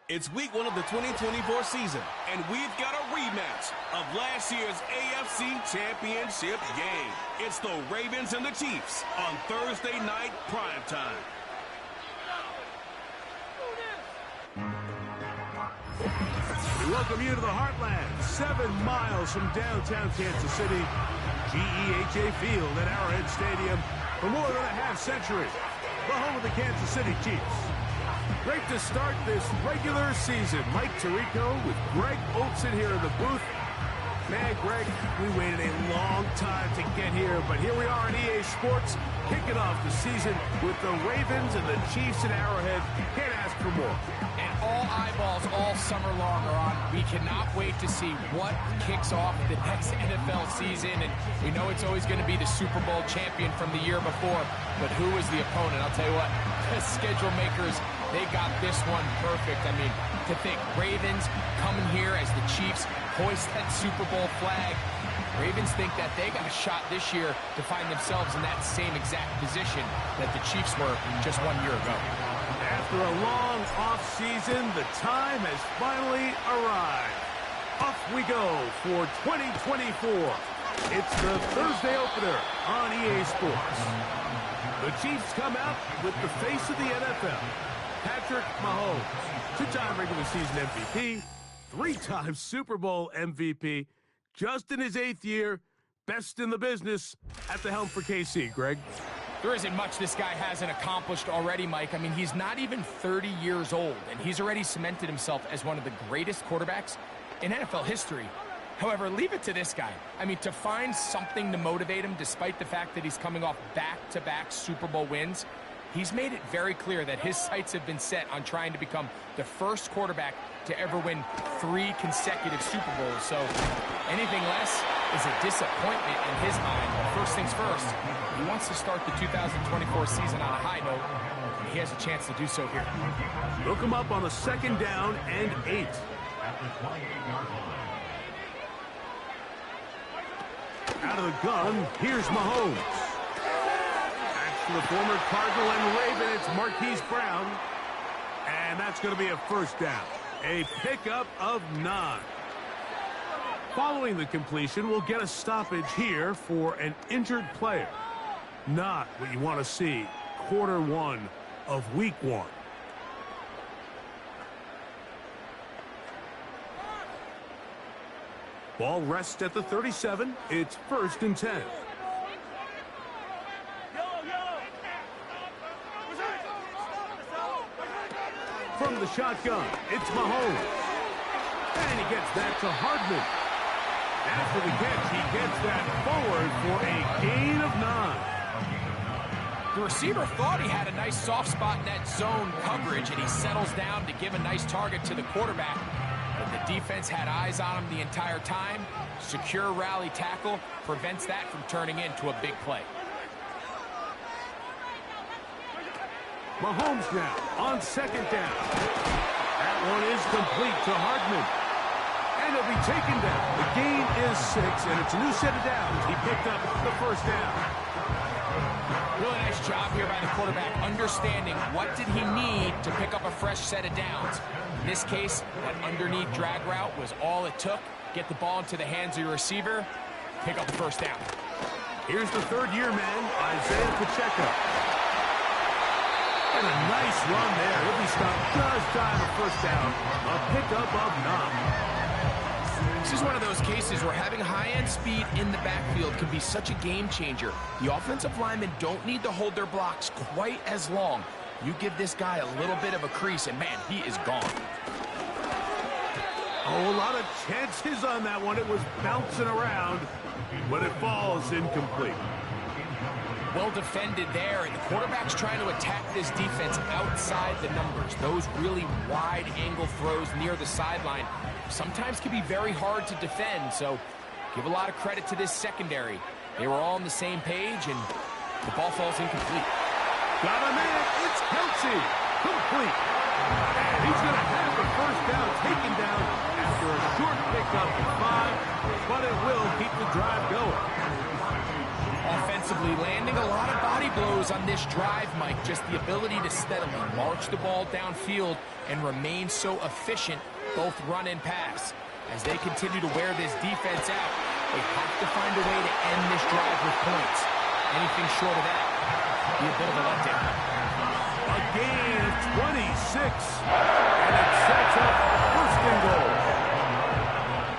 It's week 1 of the 2024 season, and we've got a rematch of last year's AFC Championship game. It's the Ravens and the Chiefs on Thursday night primetime. We welcome you to the Heartland, 7 miles from downtown Kansas City. GEHA Field at Arrowhead Stadium for more than a half-century. The home of the Kansas City Chiefs. Great to start this regular season. Mike Tirico with Greg Olson here in the booth. Man, Greg, we waited a long time to get here, but here we are in EA Sports, kicking off the season with the Ravens and the Chiefs at Arrowhead. Can't ask for more. And all eyeballs all summer long are on. We cannot wait to see what kicks off the next NFL season. And we know it's always going to be the Super Bowl champion from the year before. But who is the opponent? I'll tell you what, the schedule makers, they got this one perfect. I mean, to think Ravens coming here as the Chiefs hoist that Super Bowl flag. Ravens think that they got a shot this year to find themselves in that same exact position that the Chiefs were just 1 year ago. After a long off-season, the time has finally arrived. Off we go for 2024. It's the Thursday opener on EA Sports. The Chiefs come out with the face of the NFL, Patrick Mahomes, 2-time regular season MVP, 3-time Super Bowl MVP, just in his 8th year, best in the business at the helm for KC. Greg? There isn't much this guy hasn't accomplished already, Mike. I mean, he's not even 30 years old, and he's already cemented himself as one of the greatest quarterbacks in NFL history. However, leave it to this guy. I mean, to find something to motivate him, despite the fact that he's coming off back-to-back Super Bowl wins, he's made it very clear that his sights have been set on trying to become the first quarterback to ever win 3 consecutive Super Bowls. So anything less is a disappointment in his mind. But first things first, he wants to start the 2024 season on a high note, and he has a chance to do so here. Look him up on the 2nd down and 8. Out of the gun, here's Mahomes. The former Cardinal and Raven, it's Marquise Brown. And that's going to be a first down. A pickup of 9. Following the completion, we'll get a stoppage here for an injured player. Not what you want to see quarter 1 of week 1. Ball rests at the 37. It's 1st and 10. From the shotgun, it's Mahomes. And he gets that to Hardman. After the catch, he gets that forward for a gain of 9. The receiver thought he had a nice soft spot in that zone coverage, and he settles down to give a nice target to the quarterback. But the defense had eyes on him the entire time. Secure rally tackle prevents that from turning into a big play. Mahomes now on 2nd down. That one is complete to Hardman. And he'll be taken down. The gain is 6, and it's a new set of downs. He picked up the 1st down. Really nice job here by the quarterback, understanding what did he need to pick up a fresh set of downs. In this case, that underneath drag route was all it took. Get the ball into the hands of your receiver, pick up the 1st down. Here's the 3rd-year man, Isaiah Pacheco. And a nice run there. He'll be stopped just shy of the 1st down. A pickup of 9. This is one of those cases where having high-end speed in the backfield can be such a game changer. The offensive linemen don't need to hold their blocks quite as long. You give this guy a little bit of a crease, and man, he is gone. Oh, a lot of chances on that one. It was bouncing around, but it falls incomplete. Well defended there, and the quarterback's trying to attack this defense outside the numbers. Those really wide-angle throws near the sideline sometimes can be very hard to defend, so give a lot of credit to this secondary. They were all on the same page, and the ball falls incomplete. Got a man, it's Kelsey, complete. And he's going to have the 1st down taken down after a short pickup of 5, but it will keep the drive going. Offensive defensively, landing a lot of body blows on this drive, Mike. Just the ability to steadily march the ball downfield and remain so efficient, both run and pass. As they continue to wear this defense out, they have to find a way to end this drive with points. Anything short of that would be a bit of a letdown. A gain of 26, and it sets up first and goal.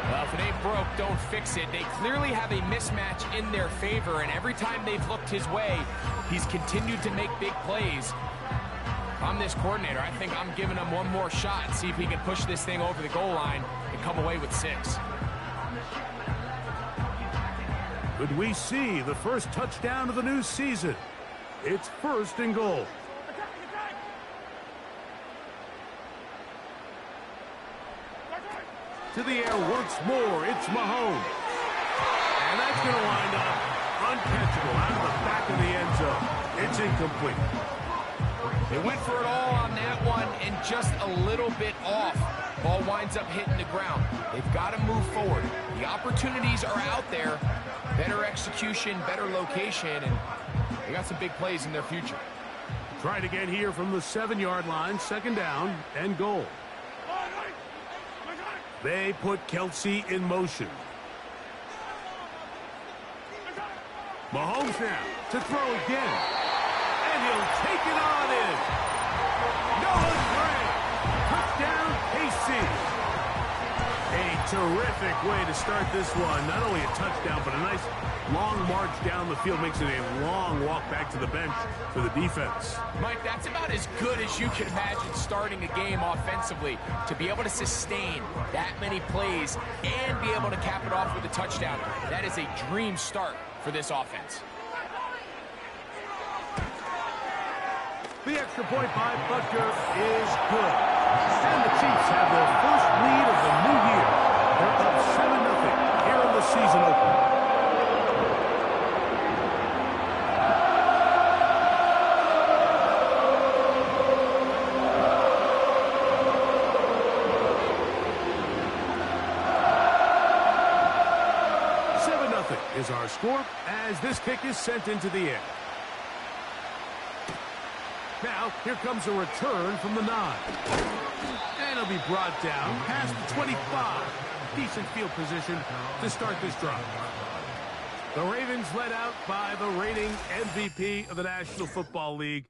Well, if it ain't broke, don't fix it. They clearly have a mismatch in their favor, and every time they've looked his way, he's continued to make big plays. If I'm this coordinator, I think I'm giving him one more shot and see if he can push this thing over the goal line and come away with 6. Could we see the first touchdown of the new season? It's first and goal. To the air once more, it's Mahomes. And that's going to wind up uncatchable out of the back of the end zone. It's incomplete. They went for it all on that one and just a little bit off. Ball winds up hitting the ground. They've got to move forward. The opportunities are out there. Better execution, better location, and they got some big plays in their future. Try it again here from the 7-yard line, second down and goal. They put Kelsey in motion. Mahomes now to throw again. And he'll take it on in. Noah Gray. Touchdown, KC. A terrific way to start this one. Not only a touchdown, but a nice long march down the field. Makes it a long walk back to the bench for the defense. Mike, that's about as good as you can imagine starting a game offensively. To be able to sustain that many plays and be able to cap it off with a touchdown. That is a dream start for this offense. The extra point by Butker is good. And the Chiefs have their first lead of the new year. They're up 7-0 here in the season opener. Is our score as this kick is sent into the air. Now, here comes a return from the 9. And it'll be brought down past the 25. Decent field position to start this drive. The Ravens led out by the reigning MVP of the National Football League,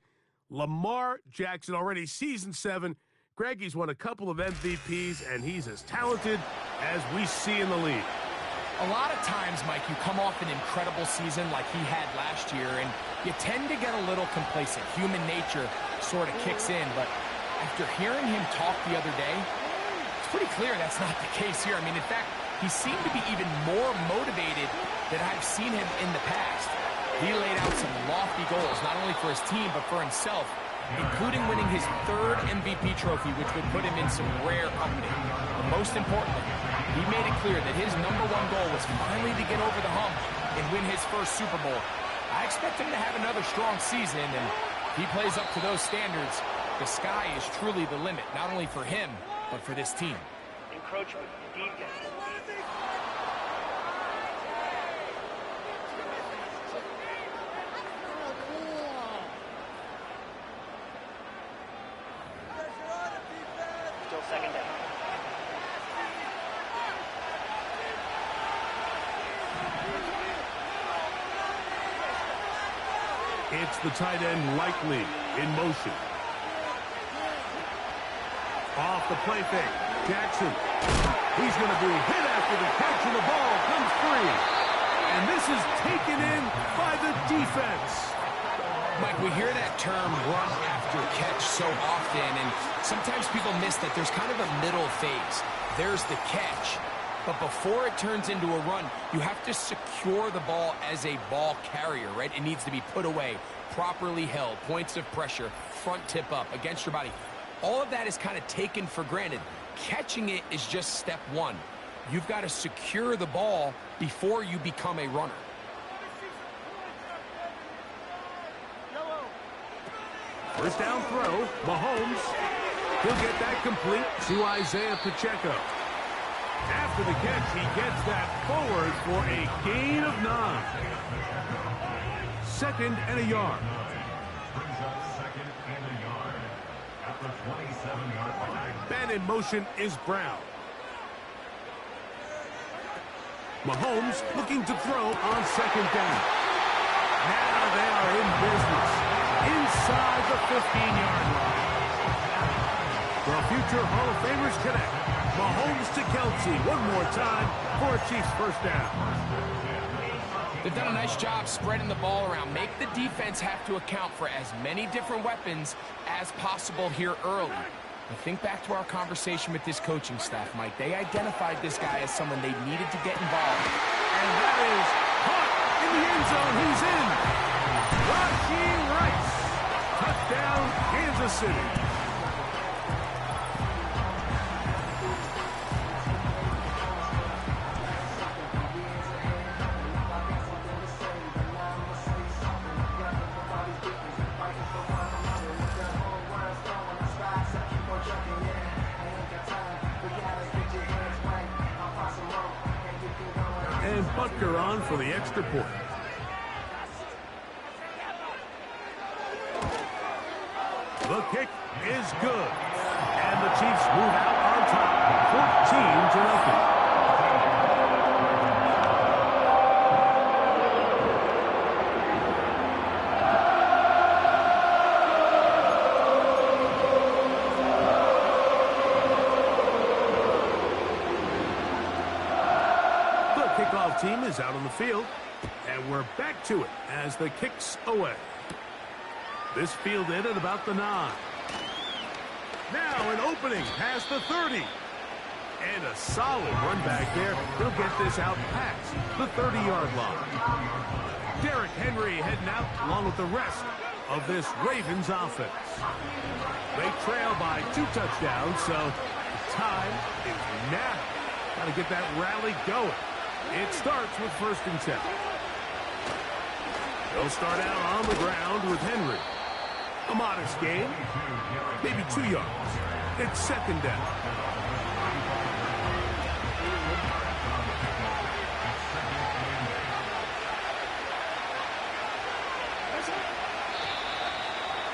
Lamar Jackson, already season 7. Greg, he's won a couple of MVPs, and he's as talented as we see in the league. A lot of times, Mike, you come off an incredible season like he had last year, and you tend to get a little complacent. Human nature sort of kicks in, but after hearing him talk the other day, it's pretty clear that's not the case here. I mean, in fact, he seemed to be even more motivated than I've seen him in the past. He laid out some lofty goals, not only for his team, but for himself, including winning his 3rd MVP trophy, which would put him in some rare company. But most importantly, he made it clear that his #1 goal was finally to get over the hump and win his first Super Bowl. I expect him to have another strong season, and if he plays up to those standards, the sky is truly the limit, not only for him, but for this team. Encroachment, defense. Still second down. It's the tight end Likely in motion. Off the play fake. Jackson. He's going to be hit after the catch, and the ball comes free. And this is taken in by the defense. Mike, we hear that term run after catch so often, and sometimes people miss that there's kind of a middle phase. There's the catch. But before it turns into a run, you have to secure the ball as a ball carrier, right? It needs to be put away, properly held, points of pressure, front tip up against your body. All of that is kind of taken for granted. Catching it is just step 1. You've got to secure the ball before you become a runner. First down throw, Mahomes. He'll get that complete to Isaiah Pacheco. After the catch, he gets that forward for a gain of 9. second and a yard. Man in motion is Brown. Mahomes looking to throw on second down. Now they are in business inside the 15-yard line. The future Hall of Famers connect. Mahomes to Kelsey one more time for a Chiefs first down. They've done a nice job spreading the ball around. Make the defense have to account for as many different weapons as possible here early. But think back to our conversation with this coaching staff, Mike. They identified this guy as someone they needed to get involved. And that is caught in the end zone. He's in. Rashee Rice. Touchdown, Kansas City. And Butker on for the extra point. The kick is good. And the Chiefs move out on top, 14-0. Kickoff team is out on the field, and we're back to it as the kick's away. This fielded at about the 9. Now an opening past the 30. And a solid run back there. He'll get this out past the 30-yard line. Derrick Henry heading out along with the rest of this Ravens offense. They trail by 2 touchdowns, so the time is now. Got to get that rally going. It starts with 1st and 10. They'll start out on the ground with Henry. A modest gain, maybe 2 yards. It's 2nd down.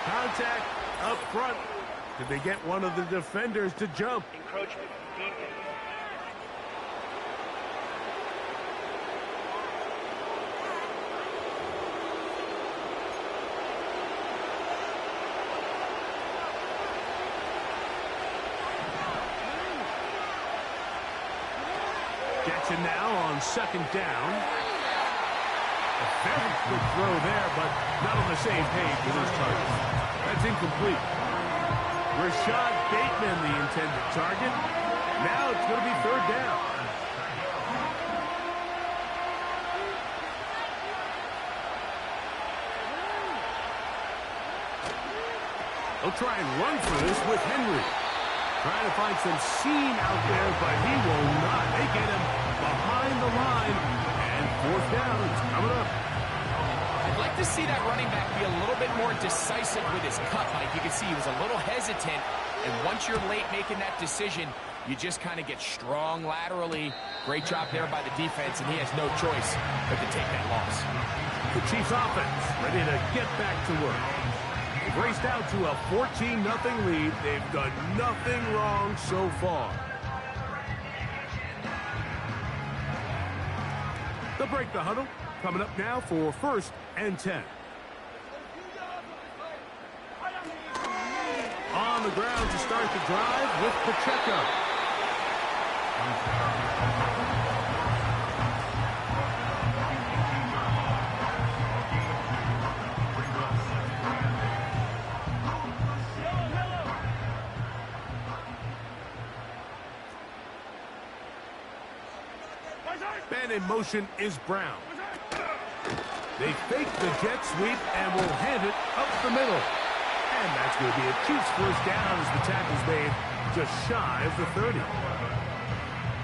Contact up front. Did they get one of the defenders to jump? Encroachment, defense. Jackson now on 2nd down. A very good throw there, but not on the same page with his target. That's incomplete. Rashad Bateman, the intended target. Now it's going to be 3rd down. They'll try and run for this with Henry. Trying to find some seam out there, but he will not. They get him behind the line, and 4th down is coming up. I'd like to see that running back be a little bit more decisive with his cut, Mike. You can see he was a little hesitant, and once you're late making that decision, you just kind of get strong laterally. Great job there by the defense, and he has no choice but to take that loss. The Chiefs offense ready to get back to work. They've raced out to a 14-0 lead. They've done nothing wrong so far. They'll break the huddle. Coming up now for 1st and 10. On the ground to start the drive with Pacheco. Man in motion is Brown. They fake the jet sweep and will hand it up the middle. And that's going to be a Chiefs first down as the tackle's made just shy of the 30.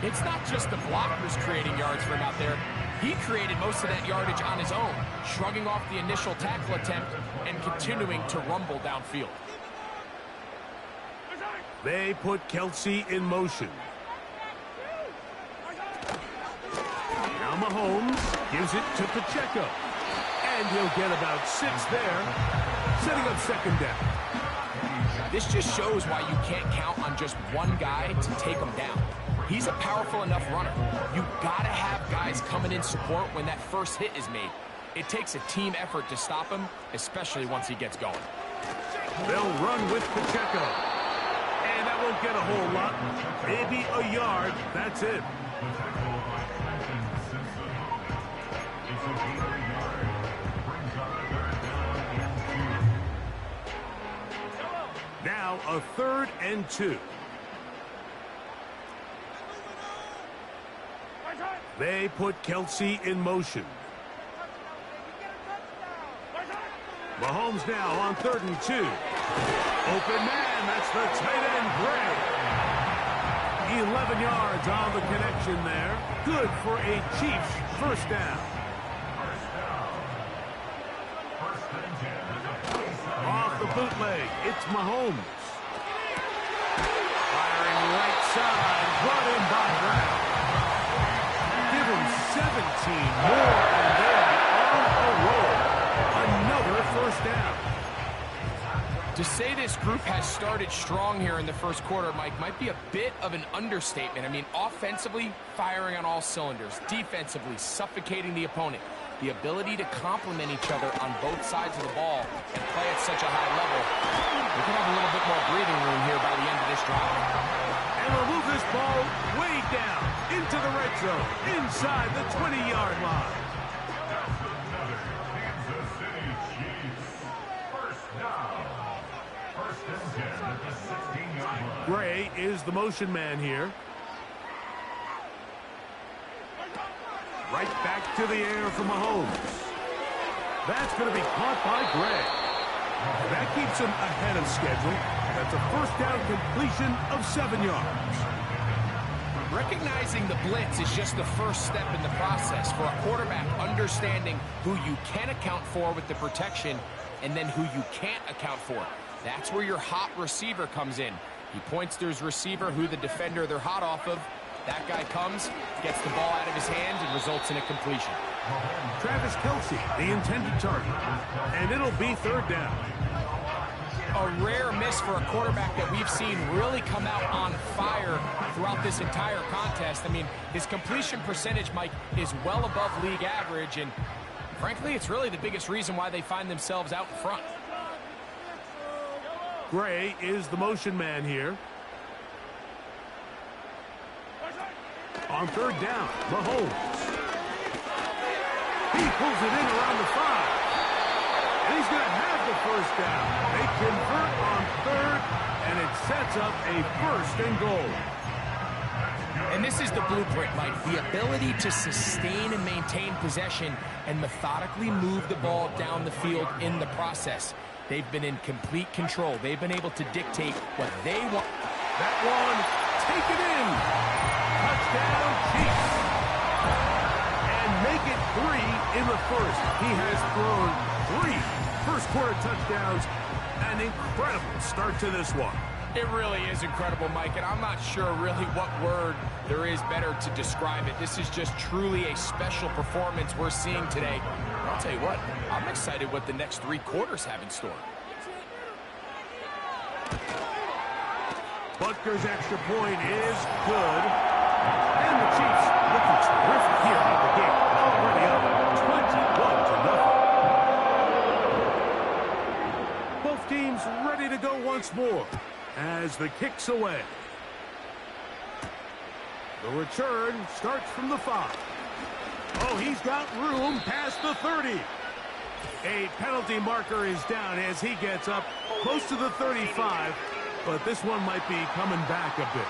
It's not just the blockers creating yards for him out there. He created most of that yardage on his own, shrugging off the initial tackle attempt and continuing to rumble downfield. They put Kelsey in motion. Now Mahomes gives it to Pacheco. And And he'll get about 6 there, setting up second down. This just shows why you can't count on just one guy to take him down. He's a powerful enough runner. You gotta have guys coming in support when that first hit is made. It takes a team effort to stop him, especially once he gets going. They'll run with Pacheco. And that won't get a whole lot. Maybe a yard. That's it. Now a 3rd and 2. They put Kelsey in motion. Mahomes now on 3rd and 2. Open man, that's the tight end, Gray. 11 yards on the connection there. Good for a Chiefs first down. Off the bootleg, it's Mahomes. Firing right side, brought in by Brown. Give him 17 more, and they're on a roll. Another first down. To say this group has started strong here in the first quarter, Mike, might be a bit of an understatement. I mean, offensively, firing on all cylinders. Defensively, suffocating the opponent. The ability to complement each other on both sides of the ball and play at such a high level. We can have a little bit more breathing room here by the end of this drive. And we'll move this ball way down into the red zone, inside the 20-yard line. Gray is the motion man here. Right back to the air for Mahomes. That's going to be caught by Gray. That keeps him ahead of schedule. That's a first down completion of 7 yards. Recognizing the blitz is just the first step in the process for a quarterback, understanding who you can account for with the protection and then who you can't account for. That's where your hot receiver comes in. He points to his receiver, who the defender they're hot off of. That guy comes, gets the ball out of his hands, and results in a completion. Travis Kelsey, the intended target. And it'll be 3rd down. A rare miss for a quarterback that we've seen really come out on fire throughout this entire contest. I mean, his completion percentage, Mike, is well above league average, and frankly, it's really the biggest reason why they find themselves out in front. Gray is the motion man here. On 3rd down, Mahomes. He pulls it in around the 5. And he's going to have the first down. They convert on 3rd, and it sets up a 1st and goal. And this is the blueprint, Mike. The ability to sustain and maintain possession and methodically move the ball down the field in the process. They've been in complete control. They've been able to dictate what they want. That one, take it in. Touchdown, Chiefs. And make it 3 in the first. He has thrown 3 first-quarter touchdowns. An incredible start to this one. It really is incredible, Mike, and I'm not sure really what word there is better to describe it. This is just truly a special performance we're seeing today. I'll tell you what, I'm excited what the next 3 quarters have in store. Butker's extra point is good. And the Chiefs looking terrific here in the game. Already up 21-0. Both teams ready to go once more as the kick's away. The return starts from the 5. Oh, he's got room past the 30. A penalty marker is down as he gets up close to the 35, but this one might be coming back a bit.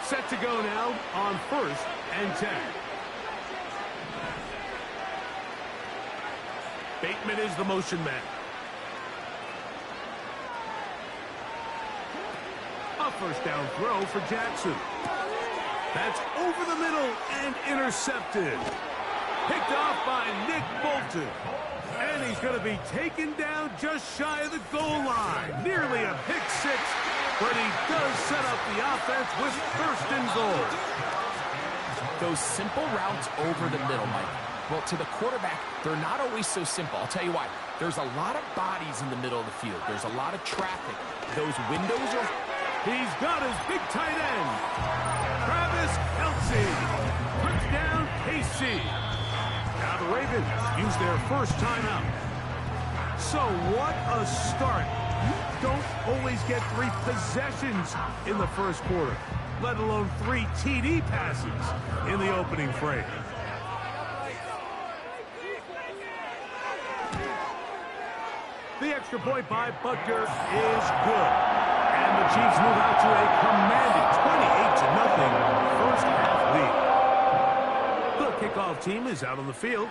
Set to go now on 1st and 10. Bateman is the motion man. A first down throw for Jackson. That's over the middle and intercepted. Picked off by Nick Bolton. And he's going to be taken down just shy of the goal line. Nearly a pick 6. But he does set up the offense with first and goal. Those simple routes over the middle, Mike. Well, to the quarterback, they're not always so simple. I'll tell you why. There's a lot of bodies in the middle of the field. There's a lot of traffic. Those windows are... He's got his big tight end. Travis Kelce. Touchdown, KC. Now the Ravens use their first timeout. So what a start. You don't always get 3 possessions in the first quarter, let alone 3 TD passes in the opening frame. The extra point by Butker is good. And the Chiefs move out to a commanding 28-0 first half lead. The kickoff team is out on the field,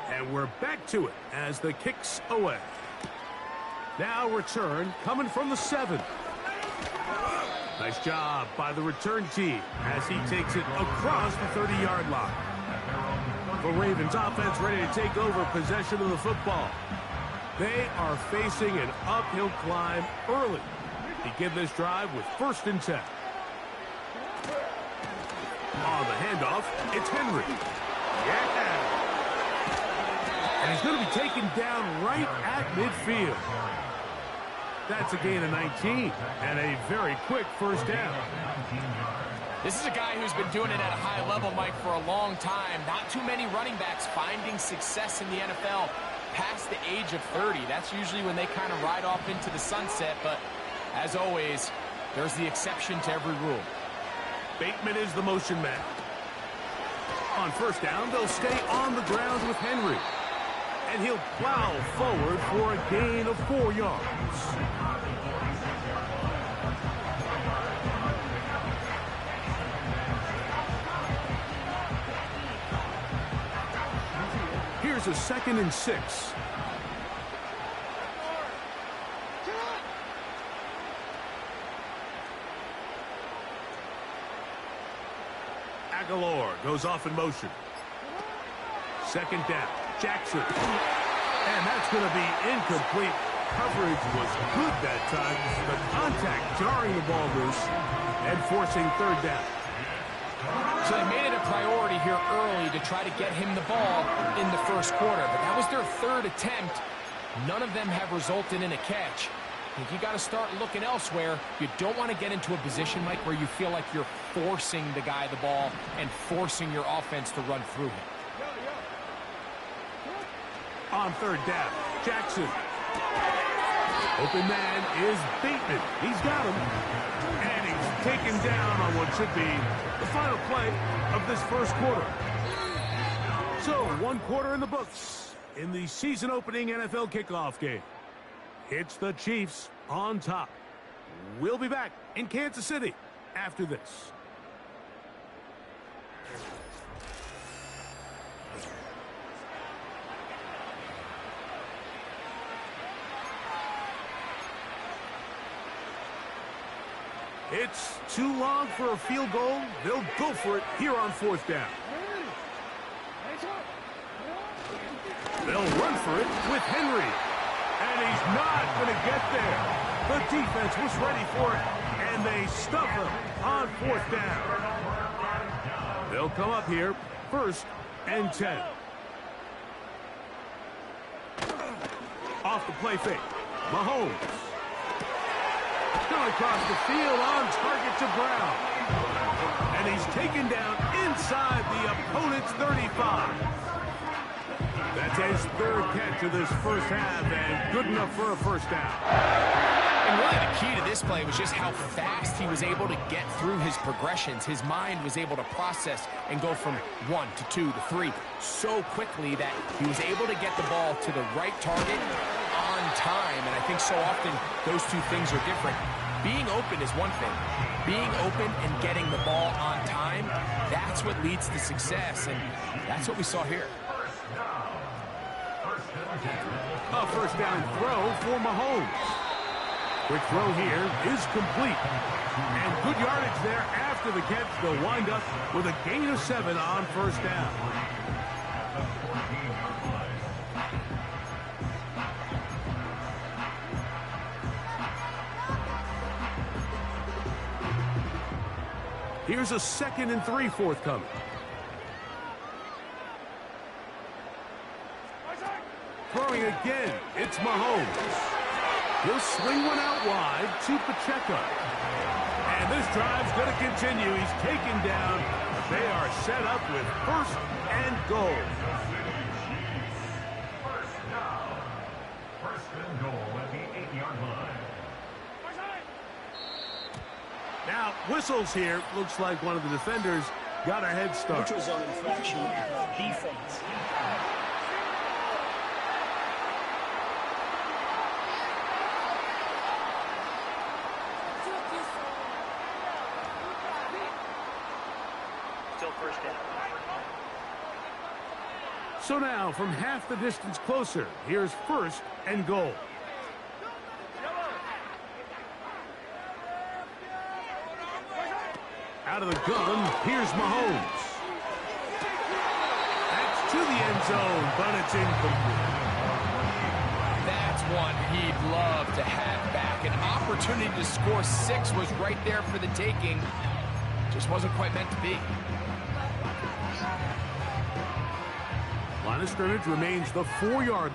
and we're back to it as the kick's away. Now return coming from the 7. Nice job by the return team as he takes it across the 30-yard line. The Ravens offense ready to take over possession of the football. They are facing an uphill climb early. Begin this drive with first and 10. On the handoff, it's Henry. Yeah! And he's going to be taken down right at midfield. That's a gain of 19 and a very quick first down. This is a guy who's been doing it at a high level, Mike, for a long time. Not too many running backs finding success in the NFL past the age of 30. That's usually when they kind of ride off into the sunset, but as always, there's the exception to every rule. Bateman is the motion man. On first down, they'll stay on the ground with Henry. And he'll plow forward for a gain of 4 yards. Here's a 2nd and 6. Aguilar goes off in motion. 2nd down. Jackson. And that's going to be incomplete. Coverage was good that time. The contact jarring the ball loose and forcing 3rd down. So they made it a priority here early to try to get him the ball in the first quarter. But that was their 3rd attempt. None of them have resulted in a catch. If you got to start looking elsewhere, you don't want to get into a position, Mike, where you feel like you're forcing the guy the ball and forcing your offense to run through him. On 3rd down, Jackson. Open man is Bateman. He's got him. And he's taken down on what should be the final play of this first quarter. So, 1 quarter in the books in the season-opening NFL kickoff game. It's the Chiefs on top. We'll be back in Kansas City after this. It's too long for a field goal. They'll go for it here on 4th down. They'll run for it with Henry. And he's not going to get there. The defense was ready for it, and they stuff him on 4th down. They'll come up here, 1st and 10. Off the play fake. Mahomes. Going across the field on target to Brown. And he's taken down inside the opponent's 35. That's his 3rd catch of this first half, and good enough for a first down. And really the key to this play was just how fast he was able to get through his progressions. His mind was able to process and go from 1 to 2 to 3 so quickly that he was able to get the ball to the right target on time. And I think so often those two things are different. Being open is one thing. Being open and getting the ball on time, that's what leads to success, and that's what we saw here. A first down throw for Mahomes. Quick throw here is complete. And good yardage there after the catch. They'll wind up with a gain of 7 on first down. Here's a 2nd and 3 forthcoming. Throwing again, it's Mahomes. He'll swing one out wide to Pacheco. And this drive's going to continue. He's taken down. They are set up with 1st and goal. First and goal at the 8-yard line. Now, whistles here. Looks like one of the defenders got a head start. Neutral zone infraction, defense. Still first down. So now, from half the distance closer, here's 1st and goal. Out of the gun, here's Mahomes. That's to the end zone, but it's incomplete. That's one he'd love to have back. An opportunity to score 6 was right there for the taking. Just wasn't quite meant to be. Line of scrimmage remains the 4-yard.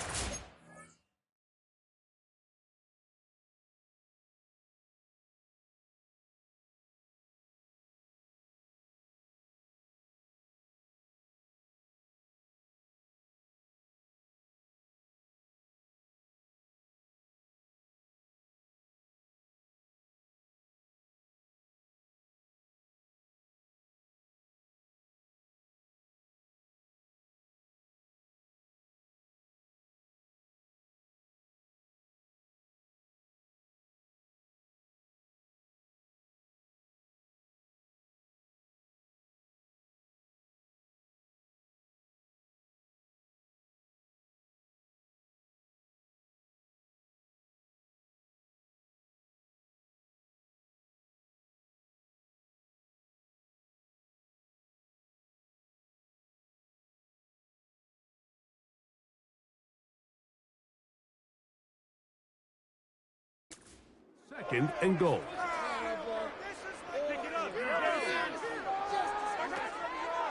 Second and goal.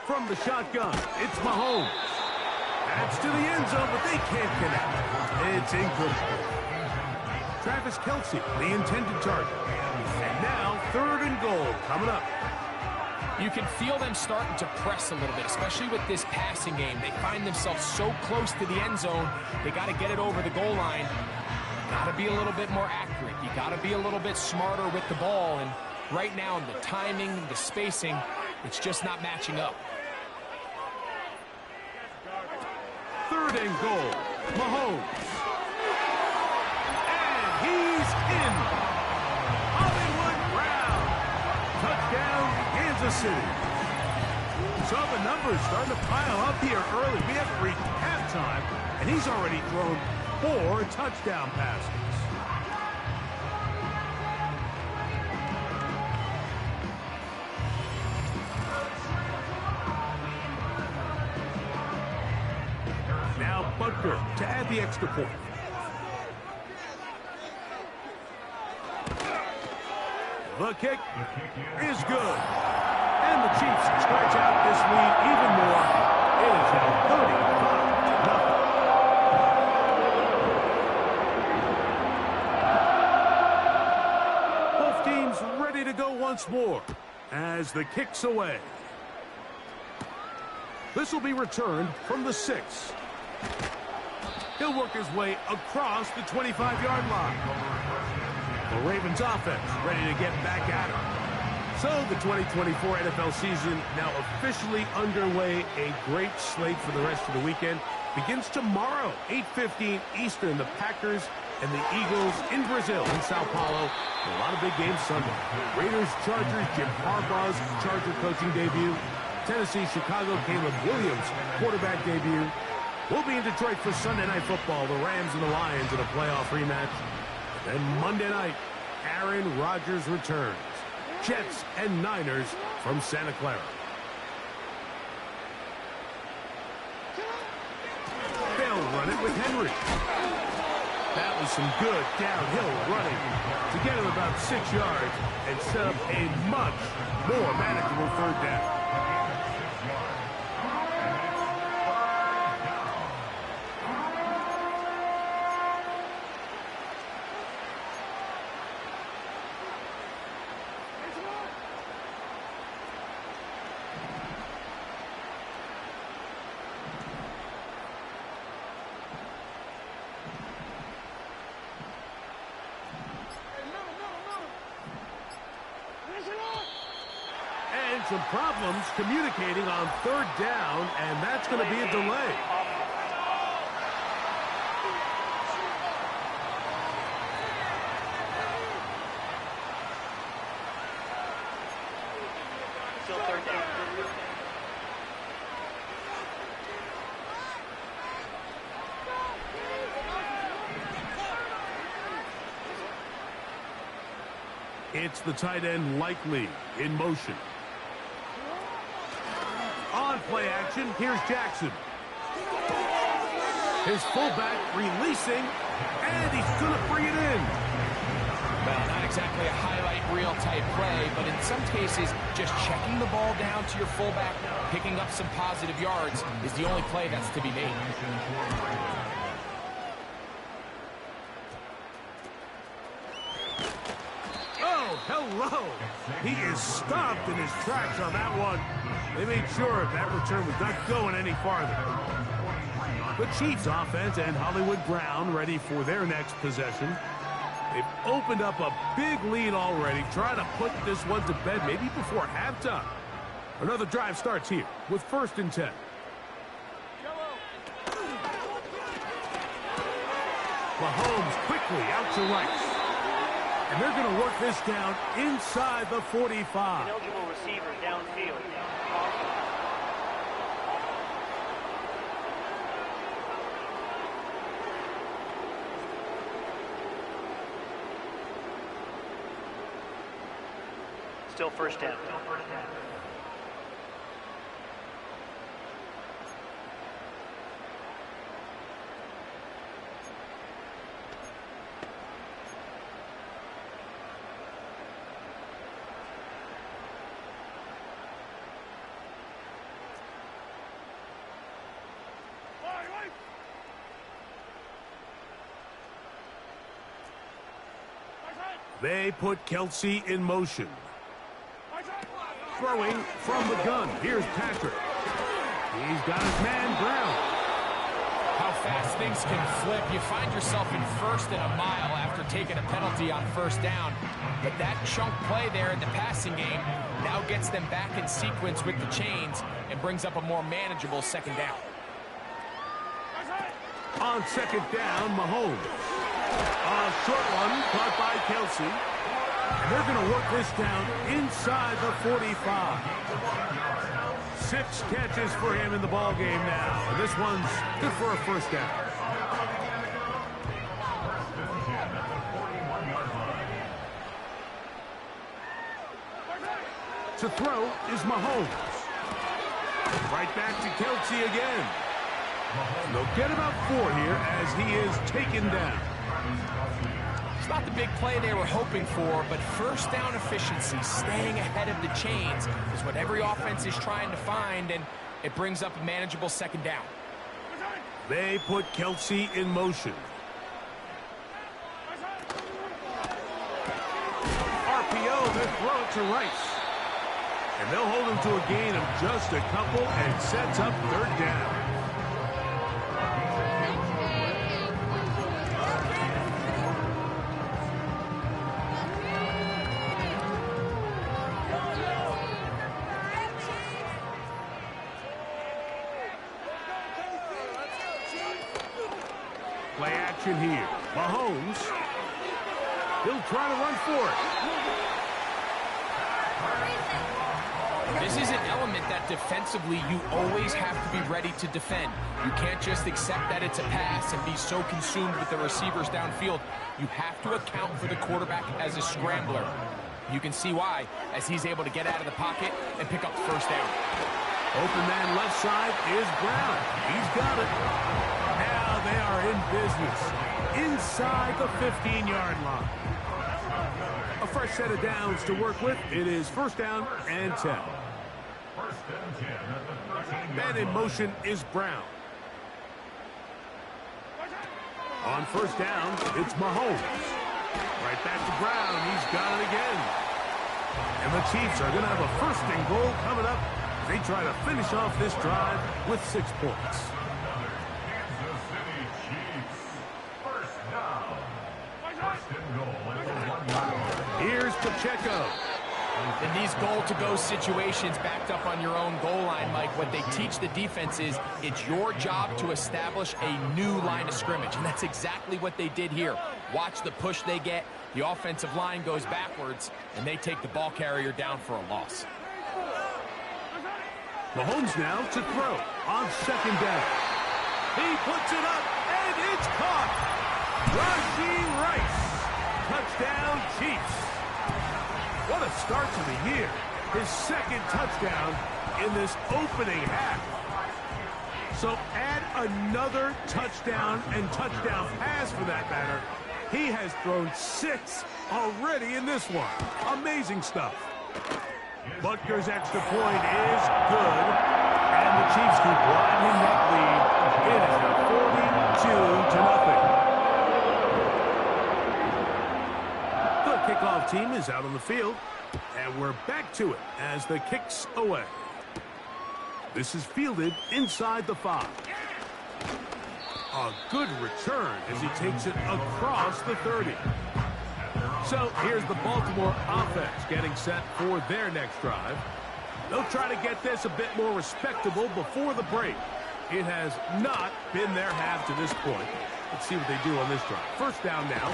From the shotgun, it's Mahomes. That's to the end zone, but they can't connect. It's incomplete. Travis Kelce, the intended target. And now, 3rd and goal coming up. You can feel them starting to press a little bit, especially with this passing game. They find themselves so close to the end zone, they got to get it over the goal line. Got to be a little bit more accurate. You got to be a little bit smarter with the ball. And right now, the timing, the spacing, it's just not matching up. 3rd and goal. Mahomes. And he's in. Hollywood Brown. Touchdown, Kansas City. Saw the numbers starting to pile up here early. We haven't reached halftime, and he's already thrown 4 touchdown passes. Now Butker to add the extra point. The kick is good. And the Chiefs stretch out this lead even more. It is now 35-0. Both teams ready to go once more as the kick's away. This will be returned from the 6. He'll work his way across the 25-yard line. The Ravens offense ready to get back at it. So the 2024 NFL season now officially underway. A great slate for the rest of the weekend. Begins tomorrow, 8:15 Eastern. The Packers and the Eagles in Brazil, in Sao Paulo. A lot of big games Sunday. Raiders, Chargers, Jim Harbaugh's Charger coaching debut. Tennessee, Chicago, Caleb Williams quarterback debut. We'll be in Detroit for Sunday Night Football. The Rams and the Lions in a playoff rematch. Then Monday night, Aaron Rodgers returns. Jets and Niners from Santa Clara. They'll run it with Henry. That was some good downhill running to get him about 6 yards and set up a much more manageable third down. And some problems communicating on third down, and that's going to be a delay. Still third down. It's the tight end Likely in motion. On play action, here's Jackson. His fullback releasing, and he's going to bring it in. Well, not exactly a highlight reel type play, but in some cases, just checking the ball down to your fullback, picking up some positive yards is the only play that's to be made. Oh, hello. He is stopped in his tracks on that one. They made sure that return was not going any farther. The Chiefs offense and Hollywood Brown ready for their next possession. They've opened up a big lead already, trying to put this one to bed maybe before halftime. Another drive starts here with 1st and 10. Mahomes quickly out to Rice. And they're going to work this down inside the 45. Eligible receiver downfield. Still first down. They put Kelsey in motion. Throwing from the gun. Here's Patrick. He's got his man Brown. How fast things can flip. You find yourself in 1st and a mile after taking a penalty on 1st down. But that chunk play there in the passing game now gets them back in sequence with the chains and brings up a more manageable 2nd down. On 2nd down, Mahomes. A short one caught by Kelsey. And they're going to work this down inside the 45. 6 catches for him in the ball game now. And this one's good for a 1st down. To throw is Mahomes. Right back to Kelsey again. They'll get about 4 here as he is taken down. It's not the big play they were hoping for, but 1st down efficiency, staying ahead of the chains, is what every offense is trying to find, and it brings up a manageable 2nd down. They put Kelsey in motion. RPO, they throw it to Rice. And they'll hold him to a gain of just a couple and sets up 3rd down. Play action here. Mahomes. He'll try to run for it. This is an element that defensively you always have to be ready to defend. You can't just accept that it's a pass and be so consumed with the receivers downfield. You have to account for the quarterback as a scrambler. You can see why, as he's able to get out of the pocket and pick up 1st down. Open man left side is Brown. He's got it. Now they are in business. inside the 15-yard line. A fresh set of downs to work with. It is first down and 10. First and 10 at the 13-yard Man in motion is Brown. On first down, it's Mahomes. Right back to Brown. He's got it again. And the Chiefs are going to have a first and goal coming up as they try to finish off this drive with 6 points. Kansas City Chiefs. First down. First and goal at the 1-yard line. Here's Pacheco. In these goal-to-go situations backed up on your own goal line, Mike, what they teach the defense is it's your job to establish a new line of scrimmage, and that's exactly what they did here. Watch the push they get. The offensive line goes backwards, and they take the ball carrier down for a loss. Mahomes now to throw on second down. He puts it up, and it's caught. Rashee Rice. Touchdown, Chiefs. What a start to the year. His second touchdown in this opening half. So add another touchdown and touchdown pass for that matter. He has thrown 6 already in this one. Amazing stuff. Butker's extra point is good. And the Chiefs keep widening that lead. It is now 42-0. The kickoff team is out on the field. And we're back to it as the kick's away. This is fielded inside the 5. A good return as he takes it across the 30. So here's the Baltimore offense getting set for their next drive. They'll try to get this a bit more respectable before the break. It has not been their half to this point. Let's see what they do on this drive. First down now.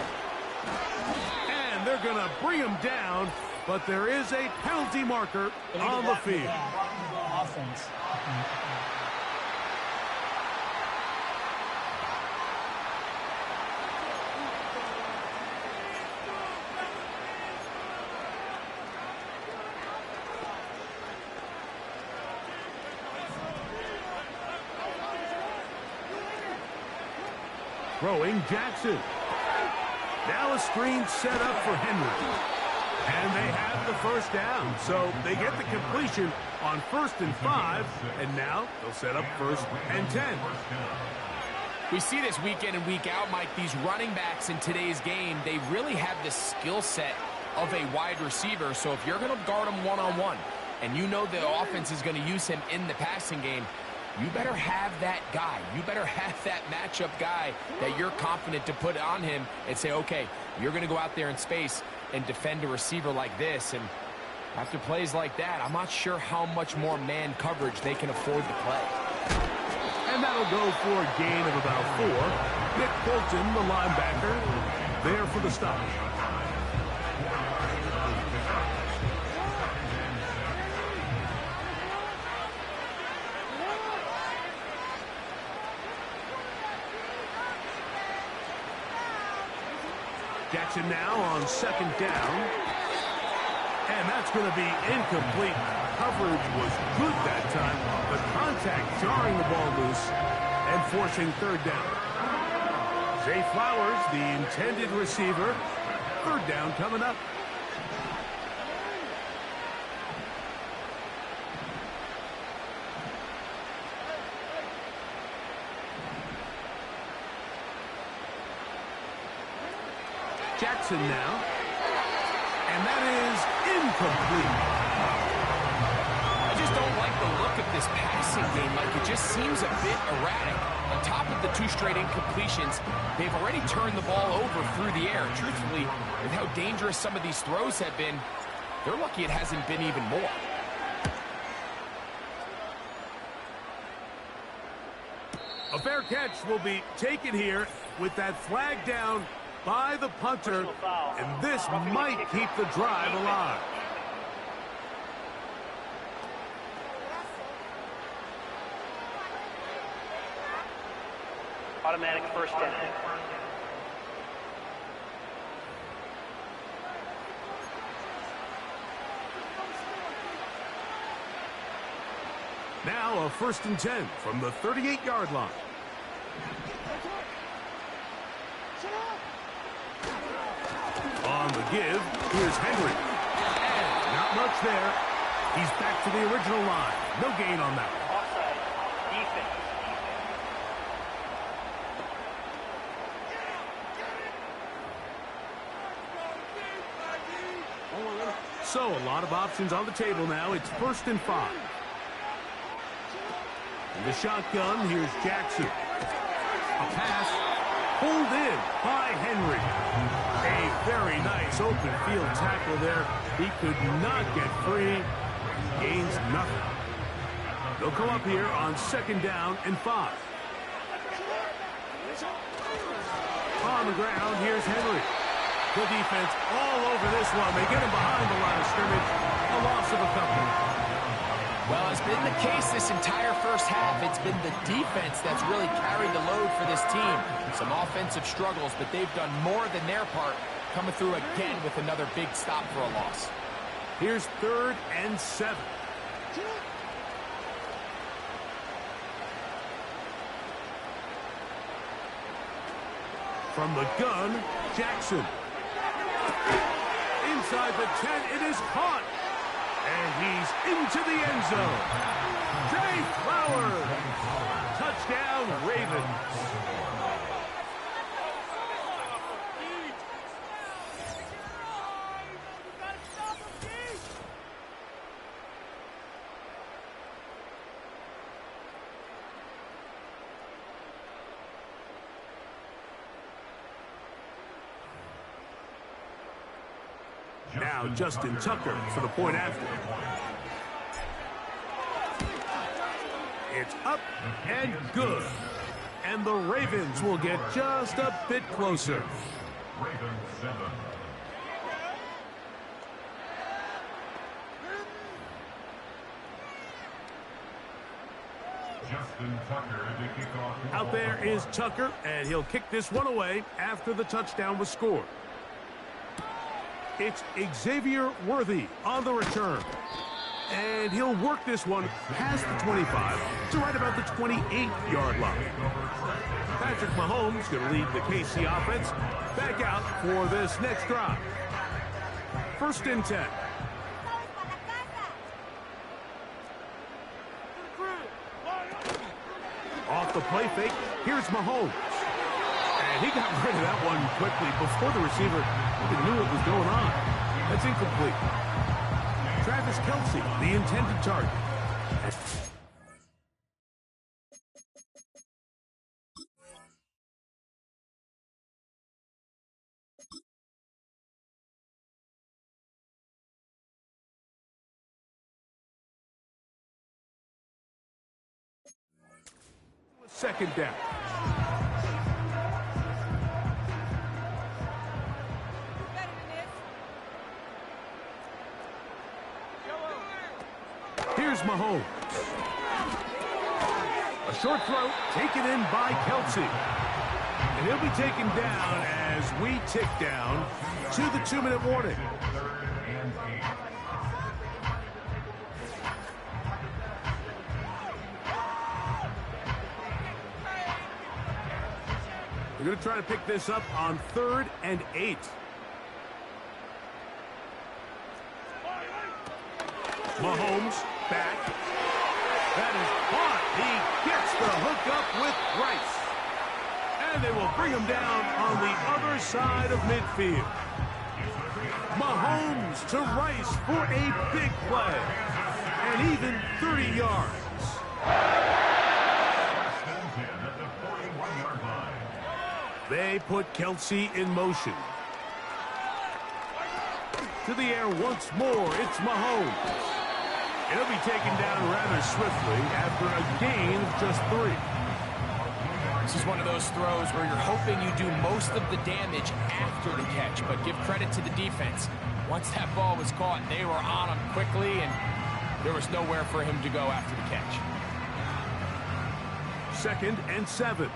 And they're going to bring him down, but there is a penalty marker on the field. Offense. Throwing Jackson. Now a screen set up for Henry. And they have the first down. So they get the completion on 1st and 5. And now they'll set up 1st and 10. We see this week in and week out, Mike. These running backs in today's game, they really have the skill set of a wide receiver. So if you're going to guard him one-on-one and you know the offense is going to use him in the passing game, you better have that guy. You better have that matchup guy that you're confident to put on him and say, okay, you're going to go out there in space and defend a receiver like this. And after plays like that, I'm not sure how much more man coverage they can afford to play. And that'll go for a gain of about 4. Nick Bolton, the linebacker, there for the stop. Jackson now on 2nd down. And that's going to be incomplete. Coverage was good that time. The contact jarring the ball loose and forcing 3rd down. Zay Flowers, the intended receiver. 3rd down coming up. Jackson now. And that is incomplete. I just don't like the look of this passing game, Mike. It just seems a bit erratic. On top of the 2 straight incompletions, they've already turned the ball over through the air. Truthfully, with how dangerous some of these throws have been, they're lucky it hasn't been even more. A fair catch will be taken here with that flag down by the punter, and this might keep the drive alive. Automatic first down. Now a 1st and 10 from the 38-yard line. On the give, here's Henry. And not much there. He's back to the original line. No gain on that one. Offside. Defense. So, a lot of options on the table now. It's 1st and 5. In the shotgun, here's Jackson. A pass pulled in by Henry. A very nice open field tackle there. He could not get free. Gains nothing. They'll come up here on 2nd down and 5. On the ground, here's Henry. The defense all over this one. They get him behind the line of scrimmage. A loss of a couple. Well, it's been the case this entire first half. It's been the defense that's really carried the load for this team. Some offensive struggles, but they've done more than their part, coming through again with another big stop for a loss. Here's 3rd and 7. From the gun, Jackson. Inside the 10, it is caught. And he's into the end zone. Jay Flowers. Touchdown, Ravens. Now Justin Tucker for the point after. It's up and good. And the Ravens will get just a bit closer. Ravens 7. Justin Tucker to kick off. Out there is Tucker, and he'll kick this one away after the touchdown was scored. It's Xavier Worthy on the return. And he'll work this one past the 25 to right about the 28-yard line. Patrick Mahomes going to lead the KC offense back out for this next drive. 1st and 10. Off the play fake, here's Mahomes. And he got rid of that one quickly before the receiver even knew what was going on. That's incomplete. Travis Kelce, the intended target. Second down. Here's Mahomes. A short throw taken in by Kelce. And he'll be taken down as we tick down to the 2-minute warning. We're going to try to pick this up on 3rd and 8. Mahomes back. That is caught. He gets the hook up with Rice. And they will bring him down on the other side of midfield. Mahomes to Rice for a big play. And even 30 yards. They put Kelce in motion. To the air once more, it's Mahomes. It'll be taken down rather swiftly after a gain of just 3. This is one of those throws where you're hoping you do most of the damage after the catch, but give credit to the defense. Once that ball was caught, they were on him quickly, and there was nowhere for him to go after the catch. 2nd and 7.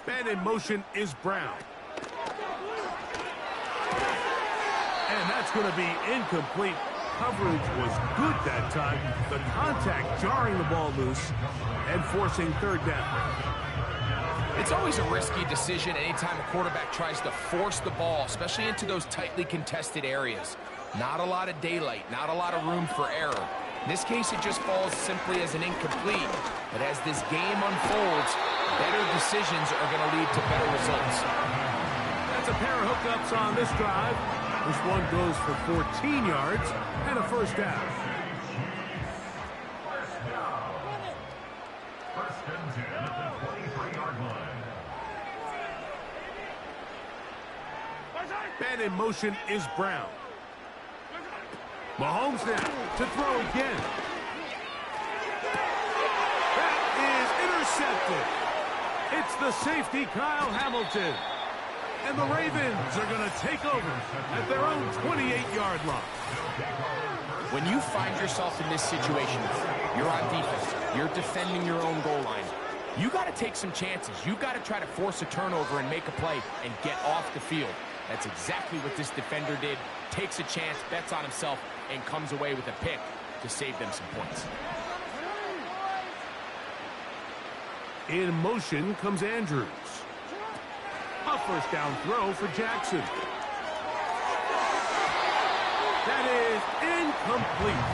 Man in motion is Brown. And that's going to be incomplete. coverage was good that time. The contact jarring the ball loose and forcing third down. It's always a risky decision anytime a quarterback tries to force the ball, especially into those tightly contested areas. Not a lot of daylight, not a lot of room for error. In this case, it just falls simply as an incomplete. But as this game unfolds, better decisions are going to lead to better results. That's a pair of hookups on this drive. This one goes for 14 yards and a first down. First and 10 at the 23-yard line. Man in motion is Brown. Mahomes now to throw again. That is intercepted. It's the safety, Kyle Hamilton. And the Ravens are going to take over at their own 28-yard line. When you find yourself in this situation, you're on defense, you're defending your own goal line, you got to take some chances. You got to try to force a turnover and make a play and get off the field. That's exactly what this defender did. Takes a chance, bets on himself, and comes away with a pick to save them some points. In motion comes Andrews. A first down throw for Jackson. That is incomplete.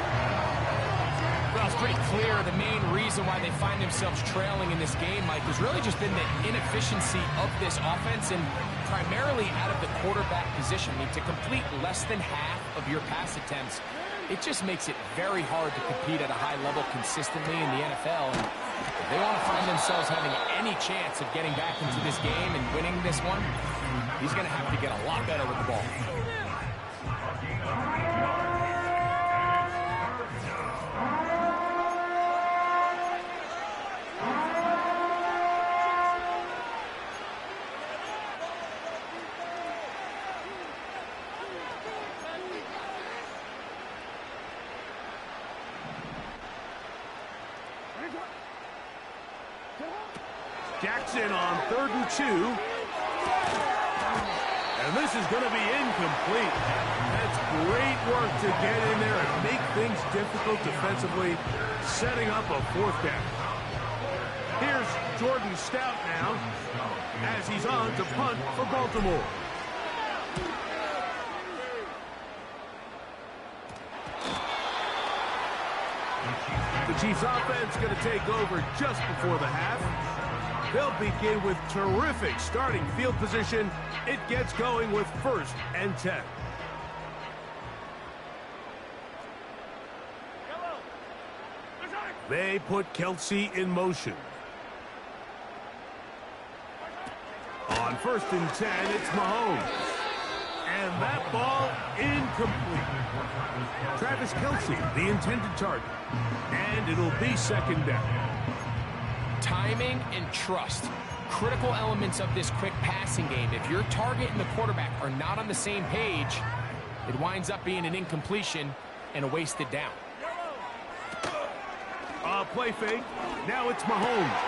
Well, it's pretty clear the main reason why they find themselves trailing in this game, Mike, has really just been the inefficiency of this offense and primarily out of the quarterback position. I mean, to complete less than half of your pass attempts, it just makes it very hard to compete at a high level consistently in the NFL. And if they want to find themselves having any chance of getting back into this game and winning this one, he's going to have to get a lot better with the ball. Jackson on 3rd and 2. And this is going to be incomplete. That's great work to get in there and make things difficult defensively, setting up a fourth down. Here's Jordan Stout now as he's on to punt for Baltimore. The Chiefs offense going to take over just before the half. They'll begin with terrific starting field position. It gets going with 1st and 10. They put Kelsey in motion. On 1st and 10, it's Mahomes. And that ball incomplete. Travis Kelsey, the intended target. And it'll be 2nd down. Timing and trust, critical elements of this quick passing game. If your target and the quarterback are not on the same page, it winds up being an incompletion and a wasted down. Play fake. Now it's Mahomes.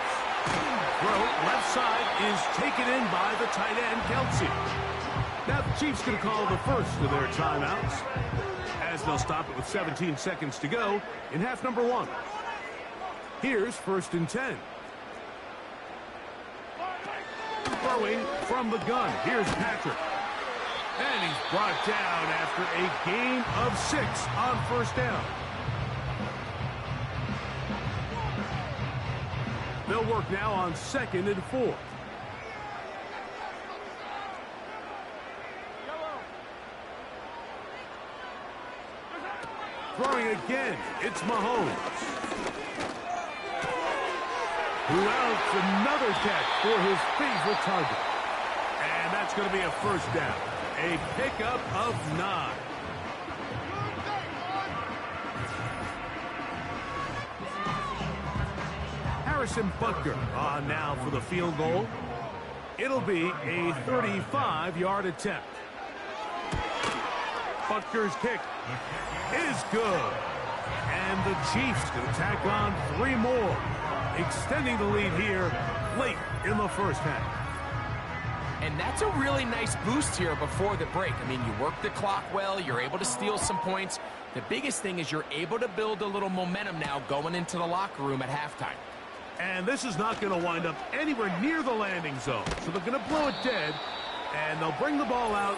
Throw left side is taken in by the tight end, Kelsey. Now the Chiefs going to call the first of their timeouts as they'll stop it with 17 seconds to go in half number 1. Here's 1st and 10. Throwing from the gun. Here's Patrick. And he's brought down after a gain of 6 on 1st down. They'll work now on 2nd and 4. Throwing again, it's Mahomes. Who else? Another catch for his favorite target. And that's going to be a 1st down. A pickup of 9. Harrison Butker on now for the field goal. It'll be a 35-yard attempt. Butker's kick is good. And the Chiefs going to tack on 3 more, extending the lead here late in the 1st half. And that's a really nice boost here before the break. I mean, you work the clock well, you're able to steal some points. The biggest thing is you're able to build a little momentum now going into the locker room at halftime. And this is not going to wind up anywhere near the landing zone. So they're going to blow it dead, and they'll bring the ball out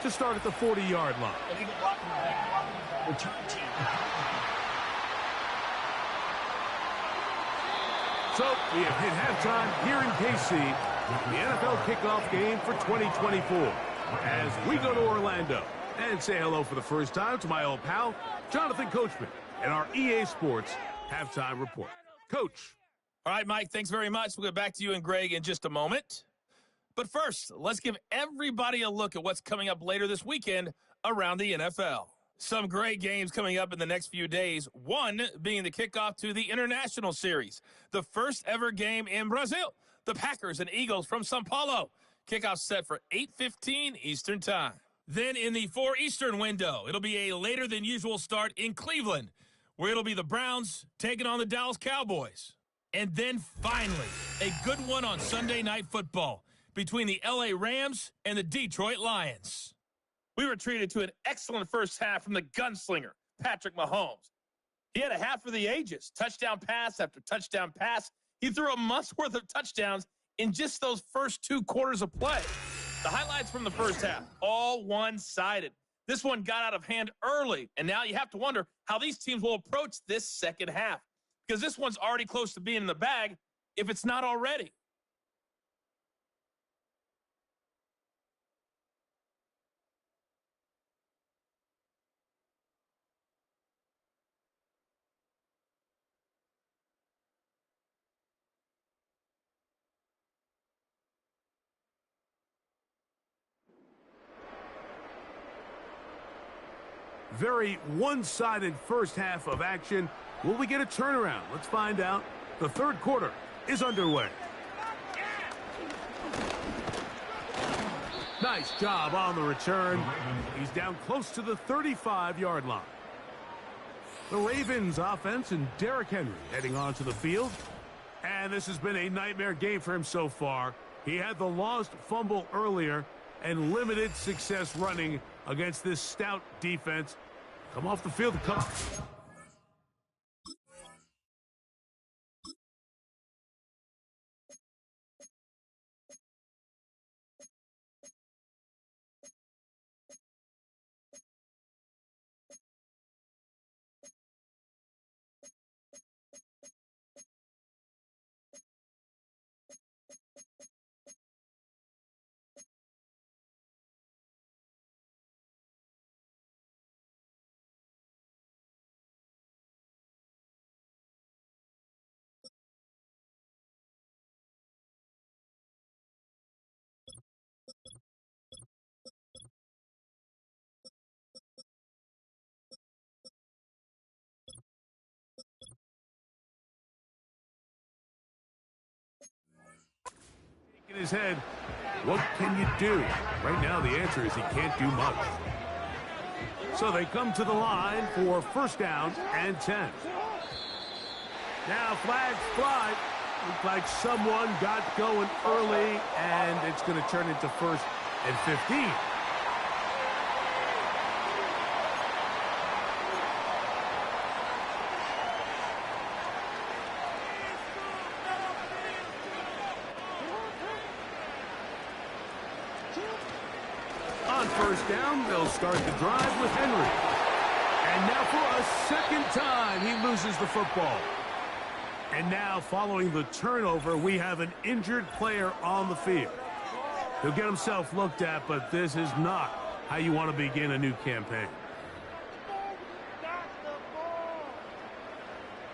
to start at the 40-yard line. Return team. So we have hit halftime here in KC with the NFL kickoff game for 2024 as we go to Orlando and say hello for the first time to my old pal, Jonathan Coachman, and our EA Sports halftime report. Coach. All right, Mike, thanks very much. We'll get back to you and Greg in just a moment. But first, let's give everybody a look at what's coming up later this weekend around the NFL. Some great games coming up in the next few days, one being the kickoff to the International Series, the first ever game in Brazil. The Packers and Eagles from São Paulo. Kickoff set for 8:15 Eastern Time. Then in the 4 Eastern window, it'll be a later than usual start in Cleveland, where it'll be the Browns taking on the Dallas Cowboys. And then finally, a good one on Sunday Night Football between the LA Rams and the Detroit Lions. We were treated to an excellent first half from the gunslinger, Patrick Mahomes. He had a half for the ages, touchdown pass after touchdown pass. He threw a month's worth of touchdowns in just those first 2 quarters of play. The highlights from the first half, all one-sided. This one got out of hand early, and now you have to wonder how these teams will approach this second half, because this one's already close to being in the bag if it's not already. Very one-sided first half of action. Will we get a turnaround? Let's find out. The third quarter is underway. Nice job on the return. He's down close to the 35-yard line. The Ravens offense and Derrick Henry heading onto the field. And this has been a nightmare game for him so far. He had the lost fumble earlier and limited success running against this stout defense. Come off the field and come. In his head, what can you do? Right now the answer is he can't do much. So they come to the line for first down and 10. Now flags fly. Looks like someone got going early, and it's going to turn into first and 15. On first down, they'll start the drive with Henry. And now for a second time, he loses the football. And now, following the turnover, we have an injured player on the field. He'll get himself looked at, but this is not how you want to begin a new campaign.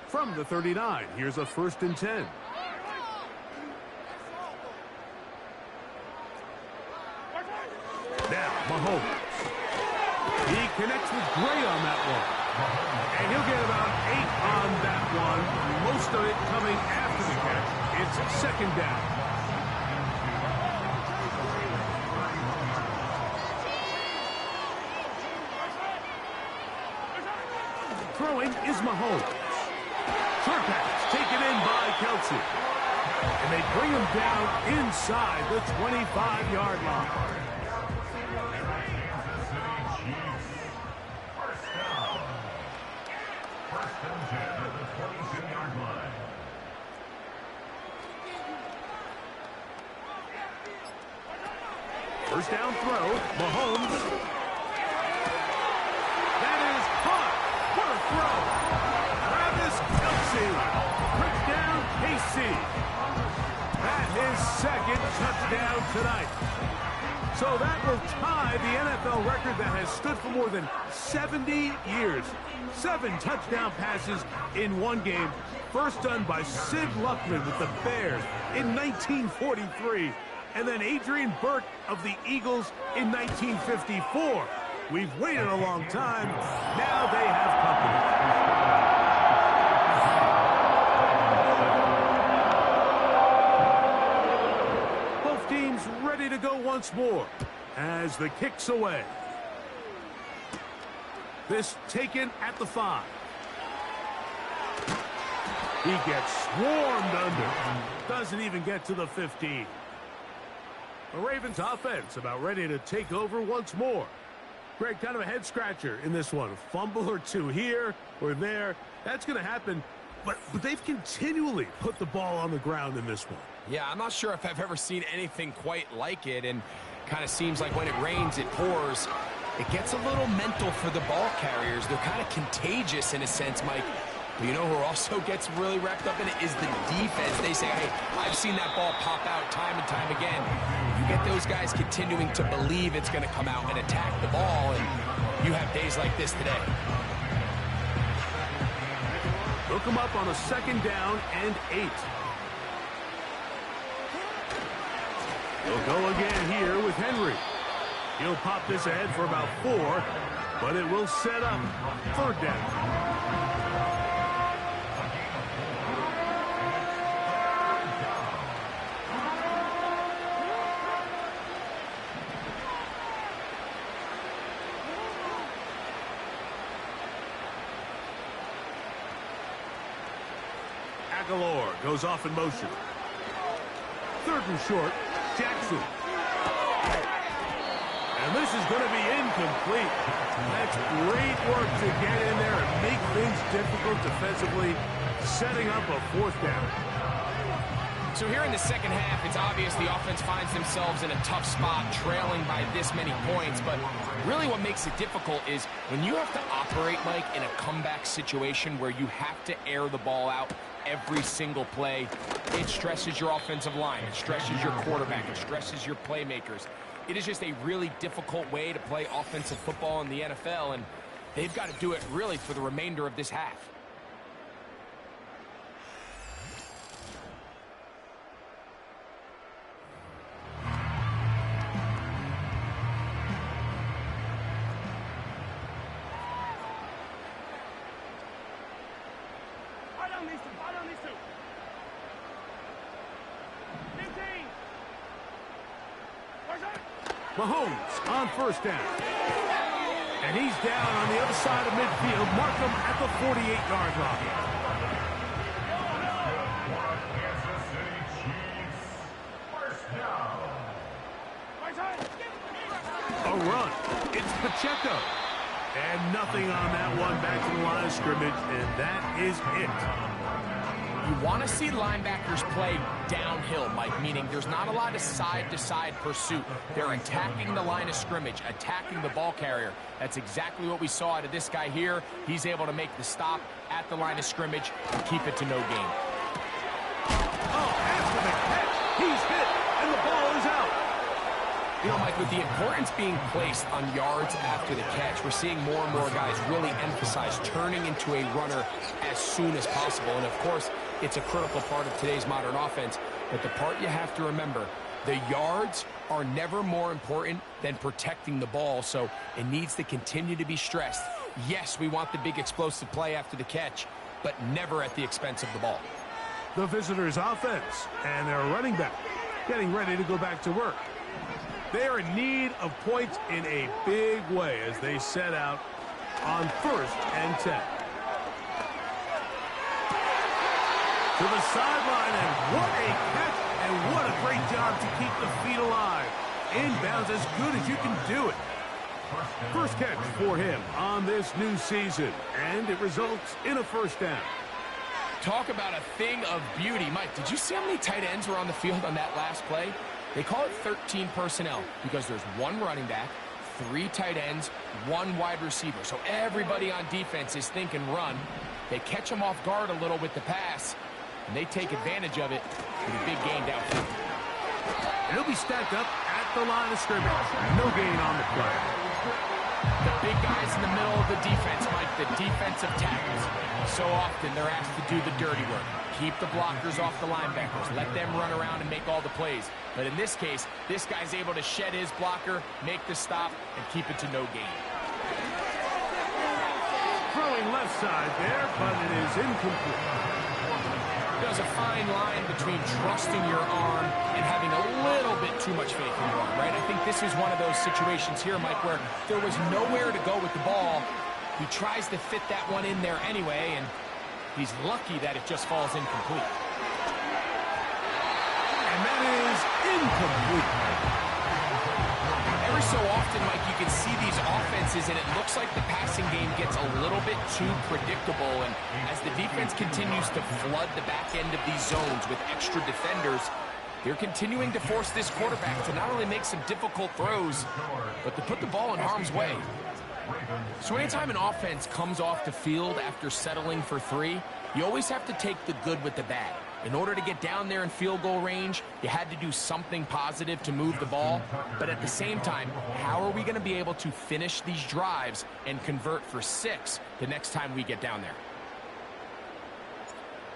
From the 39, here's a first and 10. Now, Mahomes. He connects with Gray on that one. And he'll get about 8 on that one. Most of it coming after the catch. It's second down. Throwing is Mahomes. Short pass taken in by Kelsey. And they bring him down inside the 25-yard line. First down. First and 10 at the 22-yard line. First down throw, Mahomes. That is caught. What a throw. Travis Kelce. Brings down KC. That is second touchdown tonight. So that will tie the NFL record that has stood for more than 70 years. 7 touchdown passes in one game. First done by Sid Luckman with the Bears in 1943. And then Adrian Burke of the Eagles in 1954. We've waited a long time. Now they have company. Both teams ready to go once more as the kick's away. This taken at the 5. He gets swarmed under. Doesn't even get to the 15. The Ravens offense about ready to take over once more. Greg, kind of a head-scratcher in this one. A fumble or two here or there. That's going to happen. But they've continually put the ball on the ground in this one. Yeah, I'm not sure if I've ever seen anything quite like it. And kind of seems like when it rains, it pours. It gets a little mental for the ball carriers. They're kind of contagious in a sense, Mike. But you know who also gets really wrapped up in it is the defense. They say, hey, I've seen that ball pop out time and time again. You get those guys continuing to believe it's going to come out and attack the ball, and you have days like this today. Hook him up on a second down and 8. He'll go again here with Henry. He'll pop this ahead for about 4, but it will set up third down. Aguilar goes off in motion. Third and short, Jackson. And this is going to be incomplete. That's great work to get in there and make things difficult defensively, setting up a fourth down. So here in the second half, it's obvious the offense finds themselves in a tough spot, trailing by this many points. But really what makes it difficult is when you have to operate, Mike, in a comeback situation where you have to air the ball out every single play, it stresses your offensive line, it stresses your quarterback, it stresses your playmakers. It is just a really difficult way to play offensive football in the NFL, and they've got to do it really for the remainder of this half. Mahomes on first down. And he's down on the other side of midfield. Mark him at the 48-yard line. Kansas City Chiefs. First down. A run. It's Pacheco. And nothing on that one. Back to the line of scrimmage, and that is it. You want to see linebackers play downhill, Mike, meaning there's not a lot of side-to-side pursuit. They're attacking the line of scrimmage, attacking the ball carrier. That's exactly what we saw out of this guy here. He's able to make the stop at the line of scrimmage and keep it to no gain. Oh, after the catch, he's hit, and the ball is out. You know, Mike, with the importance being placed on yards after the catch, we're seeing more and more guys really emphasize turning into a runner as soon as possible. And, of course, it's a critical part of today's modern offense. But the part you have to remember, the yards are never more important than protecting the ball, so it needs to continue to be stressed. Yes, we want the big explosive play after the catch, but never at the expense of the ball. The visitors' offense and their running back getting ready to go back to work. They are in need of points in a big way as they set out on 1st and 10. to the sideline, and what a catch, and what a great job to keep the feet alive. Inbounds as good as you can do it. First catch for him on this new season, and it results in a first down. Talk about a thing of beauty. Mike, did you see how many tight ends were on the field on that last play? They call it 13 personnel because there's one running back, 3 tight ends, 1 wide receiver. So everybody on defense is thinking run. They catch them off guard a little with the pass, and they take advantage of it with a big gain downfield. And he'll be stacked up at the line of scrimmage. No gain on the play. The big guys in the middle of the defense, Mike, the defensive tackles. So often they're asked to do the dirty work. Keep the blockers off the linebackers. Let them run around and make all the plays. But in this case, this guy's able to shed his blocker, make the stop, and keep it to no gain. Throwing left side there, but it is incomplete. There's a fine line between trusting your arm and having a little bit too much faith in your arm, right? I think this is one of those situations here, Mike, where there was nowhere to go with the ball. He tries to fit that one in there anyway, and he's lucky that it just falls incomplete. And that is incomplete. Every so often, Mike, you can see these offenses, and it looks like the passing game gets a little bit too predictable. And as the defense continues to flood the back end of these zones with extra defenders, they're continuing to force this quarterback to not only make some difficult throws, but to put the ball in harm's way. So anytime an offense comes off the field after settling for 3, you always have to take the good with the bad. In order to get down there in field goal range, you had to do something positive to move the ball. But at the same time, how are we going to be able to finish these drives and convert for 6 the next time we get down there?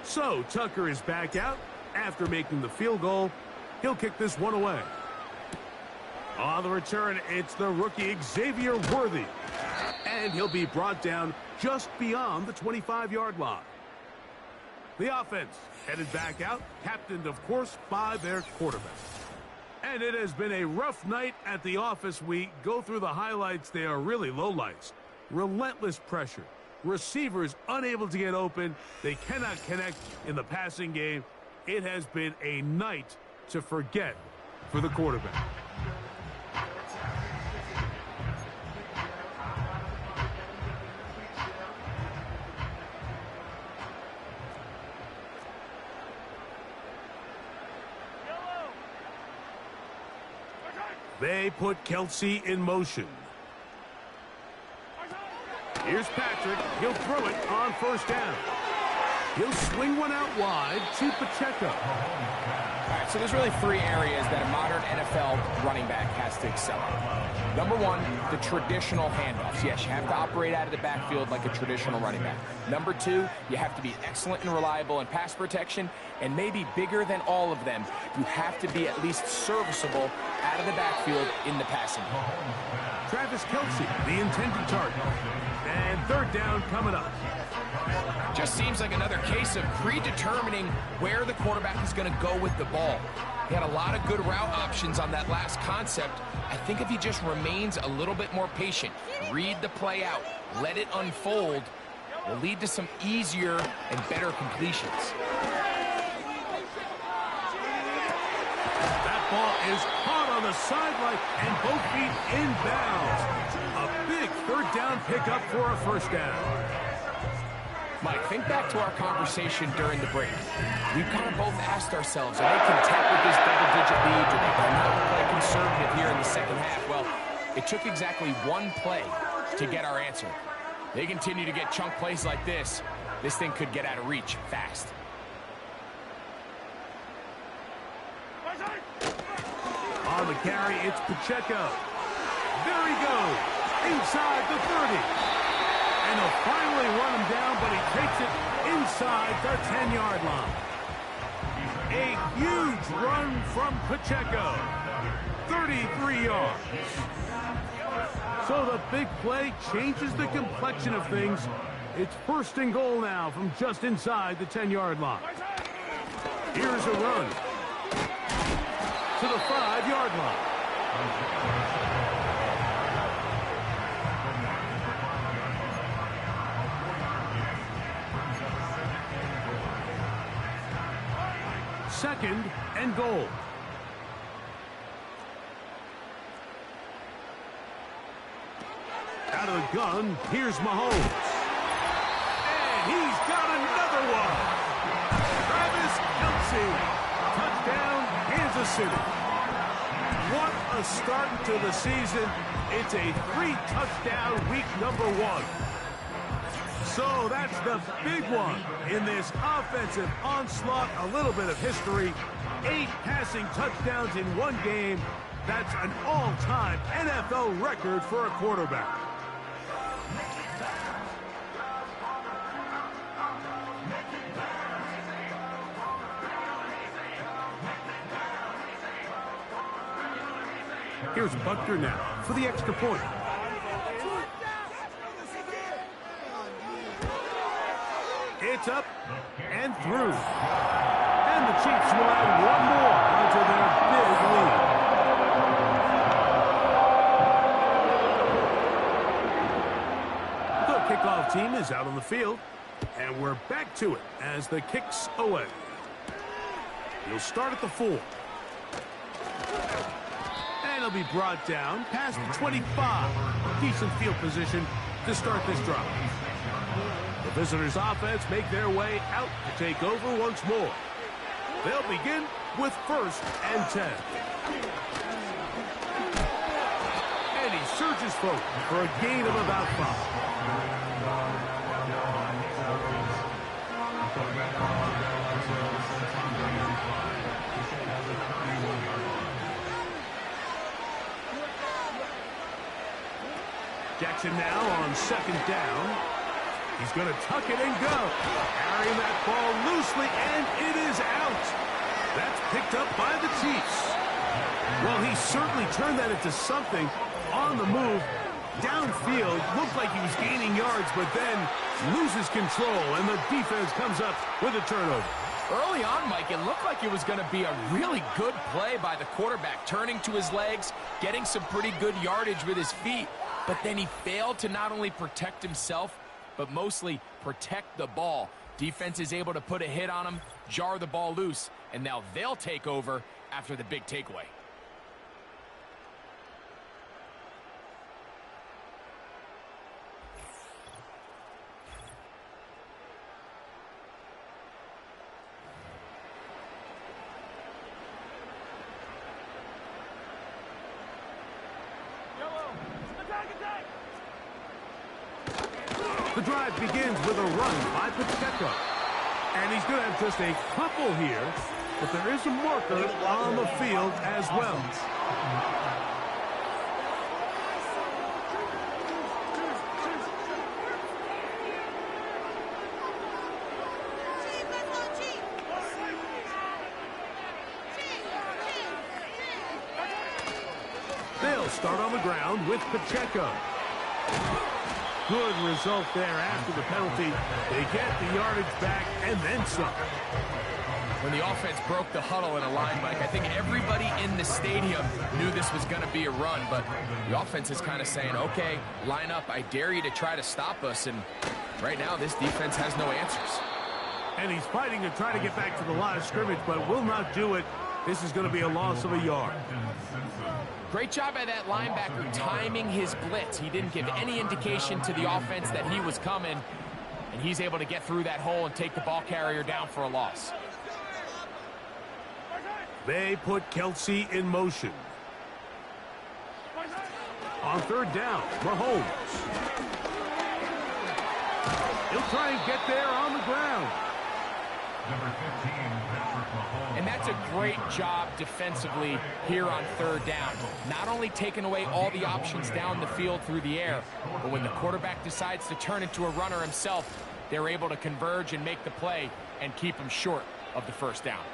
So Tucker is back out after making the field goal. He'll kick this one away. On the return, it's the rookie Xavier Worthy. And he'll be brought down just beyond the 25-yard line. The offense headed back out, captained, of course, by their quarterback. And it has been a rough night at the office. We go through the highlights. They are really lowlights. Relentless pressure. Receivers unable to get open. They cannot connect in the passing game. It has been a night to forget for the quarterback. They put Kelsey in motion. Here's Patrick. He'll throw it on first down. He'll swing one out wide to Pacheco. All right, so there's really 3 areas that a modern NFL running back has to excel at. Number 1, the traditional handoffs. Yes, you have to operate out of the backfield like a traditional running back. Number 2, you have to be excellent and reliable in pass protection, and maybe bigger than all of them, you have to be at least serviceable out of the backfield in the passing game. Travis Kelsey, the intended target. And third down coming up. Just seems like another case of predetermining where the quarterback is going to go with the ball. He had a lot of good route options on that last concept. I think if he just remains a little bit more patient, read the play out, let it unfold, will lead to some easier and better completions. That ball is caught on the sideline and both feet inbounds. A big third down pickup for a first down. Mike, think back to our conversation during the break. We've kind of both asked ourselves, are they content with this double-digit lead? Do they come out and play conservative here in the second half? Well, it took exactly 1 play to get our answer. They continue to get chunk plays like this. This thing could get out of reach fast. On the carry, it's Pacheco. There he goes, inside the 30. And they'll finally run him down, but he takes it inside the 10-yard line. A huge run from Pacheco. 33 yards. So the big play changes the complexion of things. It's first and goal now from just inside the 10-yard line. Here's a run to the 5-yard line. 2nd and goal. Out of the gun, here's Mahomes. And he's got another one. Travis Kelce. Touchdown, Kansas City. What a start to the season. It's a 3-touchdown week number 1. So that's the big one in this offensive onslaught. A little bit of history. 8 passing touchdowns in one game. That's an all-time NFL record for a quarterback. Here's Butker now for the extra point. It's up and through. And the Chiefs will add one more onto their big lead. The kickoff team is out on the field, and we're back to it as the kick's away. He'll start at the 4. And he'll be brought down past the 25. Decent field position to start this drive. The visitors' offense make their way out to take over once more. They'll begin with 1st and 10. And he surges forward for a gain of about 5. Jackson now on 2nd down. He's going to tuck it and go. Carrying that ball loosely, and it is out. That's picked up by the Chiefs. Well, he certainly turned that into something on the move. Downfield, looked like he was gaining yards, but then loses control, and the defense comes up with a turnover. Early on, Mike, it looked like it was going to be a really good play by the quarterback, turning to his legs, getting some pretty good yardage with his feet. But then he failed to not only protect himself, but mostly protect the ball. Defense is able to put a hit on him, jar the ball loose, and now they'll take over after the big takeaway. The drive begins with a run by Pacheco. And he's going to have just a couple here, but there is a marker on the field as well. They'll start on the ground with Pacheco. Good result there after the penalty. They get the yardage back and then some. When the offense broke the huddle in a line, Mike, I think everybody in the stadium knew this was going to be a run, but the offense is kind of saying, okay, line up, I dare you to try to stop us, and right now this defense has no answers. And he's fighting to try to get back to the line of scrimmage, but will not do it. This is going to be a loss of a yard. Great job by that linebacker timing his blitz. He didn't give any indication to the offense that he was coming, and he's able to get through that hole and take the ball carrier down for a loss. They put Kelce in motion. On 3rd down, Mahomes. He'll try and get there on the ground. Number 15, Patrick Mahomes. And that's a great job defensively here on 3rd down. Not only taking away all the options down the field through the air, but when the quarterback decides to turn into a runner himself, they're able to converge and make the play and keep him short of the 1st down.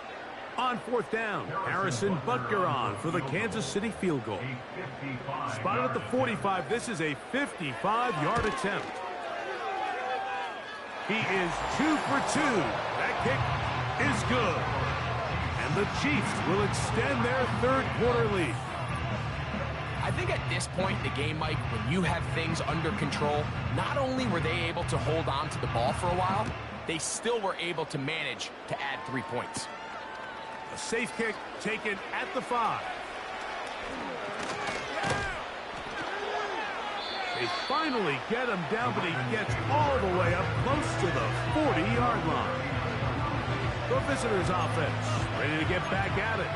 On 4th down, Harrison Butker on for the Kansas City field goal. Spotted at the 45, this is a 55-yard attempt. He is 2 for 2. That kick is good. And the Chiefs will extend their 3rd quarter lead. I think at this point in the game, Mike, when you have things under control, not only were they able to hold on to the ball for a while, they still were able to manage to add 3 points. A safe kick taken at the 5. They finally get him down, but he gets all the way up close to the 40-yard line. The visitors' offense ready to get back at it.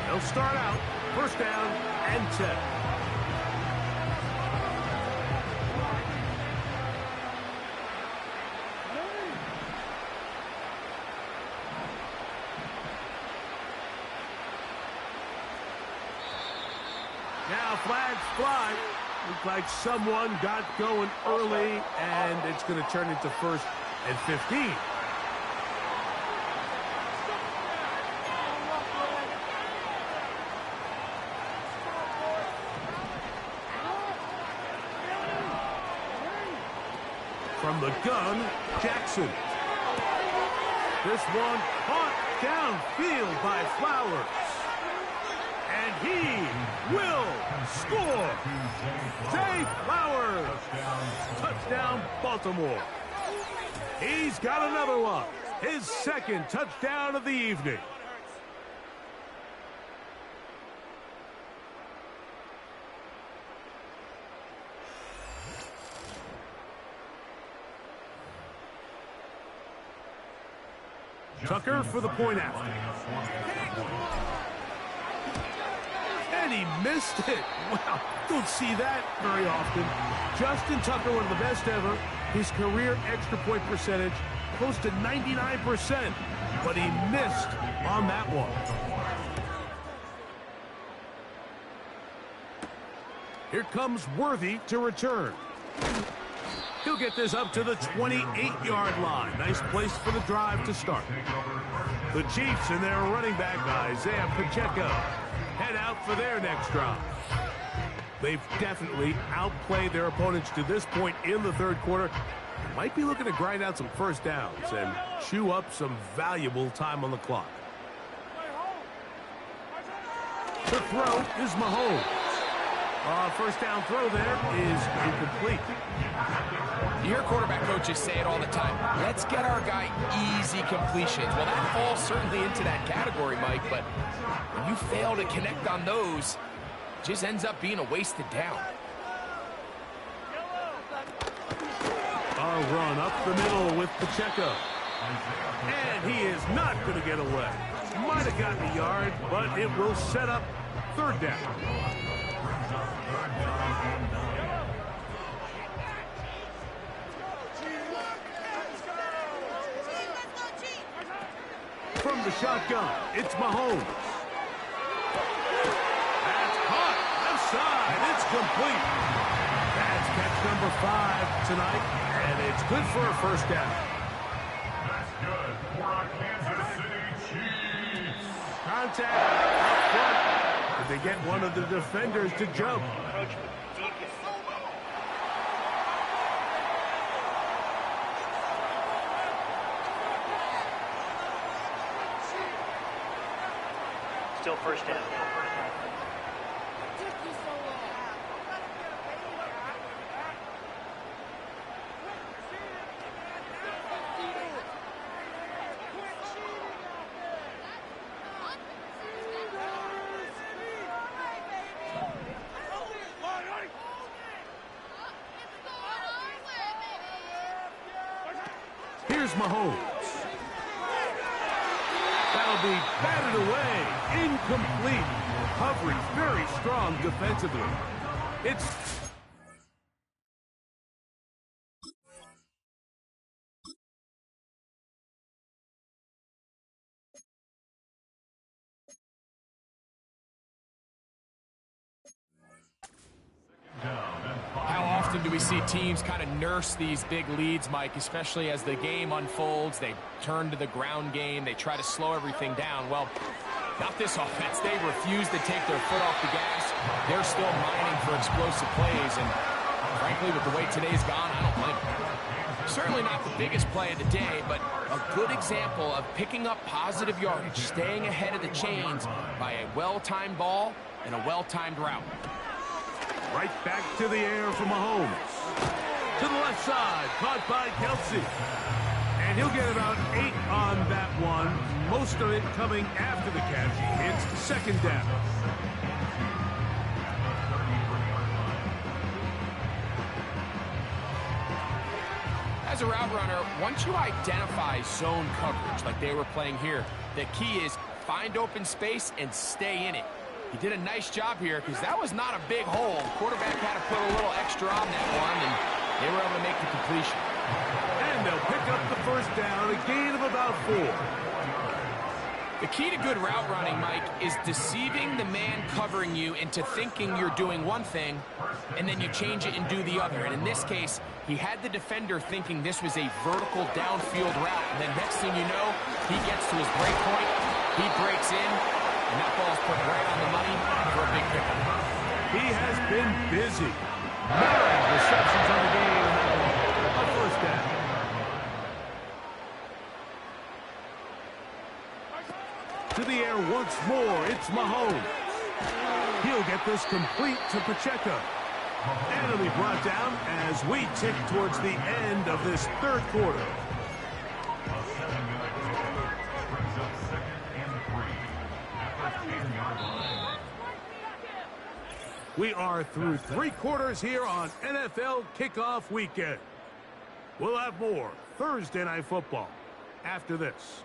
They'll start out first down and 10. Now flags fly. Looks like someone got going early, and it's going to turn into first and 15. From the gun, Jackson. This one caught downfield by Flowers. And he will score. Zay Flowers. Touchdown, Baltimore. He's got another one. His second touchdown of the evening. Tucker for the point after. And he missed it. Wow, don't see that very often. Justin Tucker, one of the best ever. His career extra point percentage, close to 99%. But he missed on that one. Here comes Worthy to return. He'll get this up to the 28-yard line. Nice place for the drive to start. The Chiefs and their running back, Isaiah Pacheco, head out for their next drive. They've definitely outplayed their opponents to this point in the third quarter. Might be looking to grind out some first downs and chew up some valuable time on the clock. The throw is Mahomes. First down throw there is incomplete. You hear quarterback coaches say it all the time. Let's get our guy easy completions. Well, that falls certainly into that category, Mike, but when you fail to connect on those, it just ends up being a wasted down. A run up the middle with Pacheco. And he is not going to get away. Might have gotten a yard, but it will set up third down. From the shotgun, it's Mahomes. That's caught. Left side. It's complete. That's catch number 5 tonight, and it's good for a first down. That's good for our Kansas City Chiefs. Contact up front. Did they get one of the defenders to jump? Still first down. Here's Mahomes. That'll be batted away. Incomplete. Coverage very strong defensively. It's... How often do we see teams kind of nurse these big leads, Mike, especially as the game unfolds? They turn to the ground game. They try to slow everything down. Well, not this offense. They refuse to take their foot off the gas. They're still mining for explosive plays, and frankly, with the way today's gone, I don't blame them. Certainly not the biggest play of the day, but a good example of picking up positive yardage, staying ahead of the chains by a well-timed ball and a well-timed route. Right back to the air for Mahomes. To the left side, caught by Kelsey. And And he'll get about 8 on that one. Most of it coming after the catch. It's second down. As a route runner, once you identify zone coverage like they were playing here, the key is find open space and stay in it. He did a nice job here because that was not a big hole. The quarterback had to put a little extra on that one, and they were able to make the completion. And they'll pick up the first down, a gain of about 4. The key to good route running, Mike, is deceiving the man covering you into thinking you're doing one thing, and then you change it and do the other. And in this case, he had the defender thinking this was a vertical downfield route. And then next thing you know, he gets to his break point, he breaks in, and that ball's put right on the money for a big pickup. He has been busy. 9 receptions on the game, a first down. To the air once more, it's Mahomes. He'll get this complete to Pacheco. And it'll be brought down as we tick towards the end of this third quarter. We are through 3 quarters here on NFL Kickoff Weekend. We'll have more Thursday Night Football after this.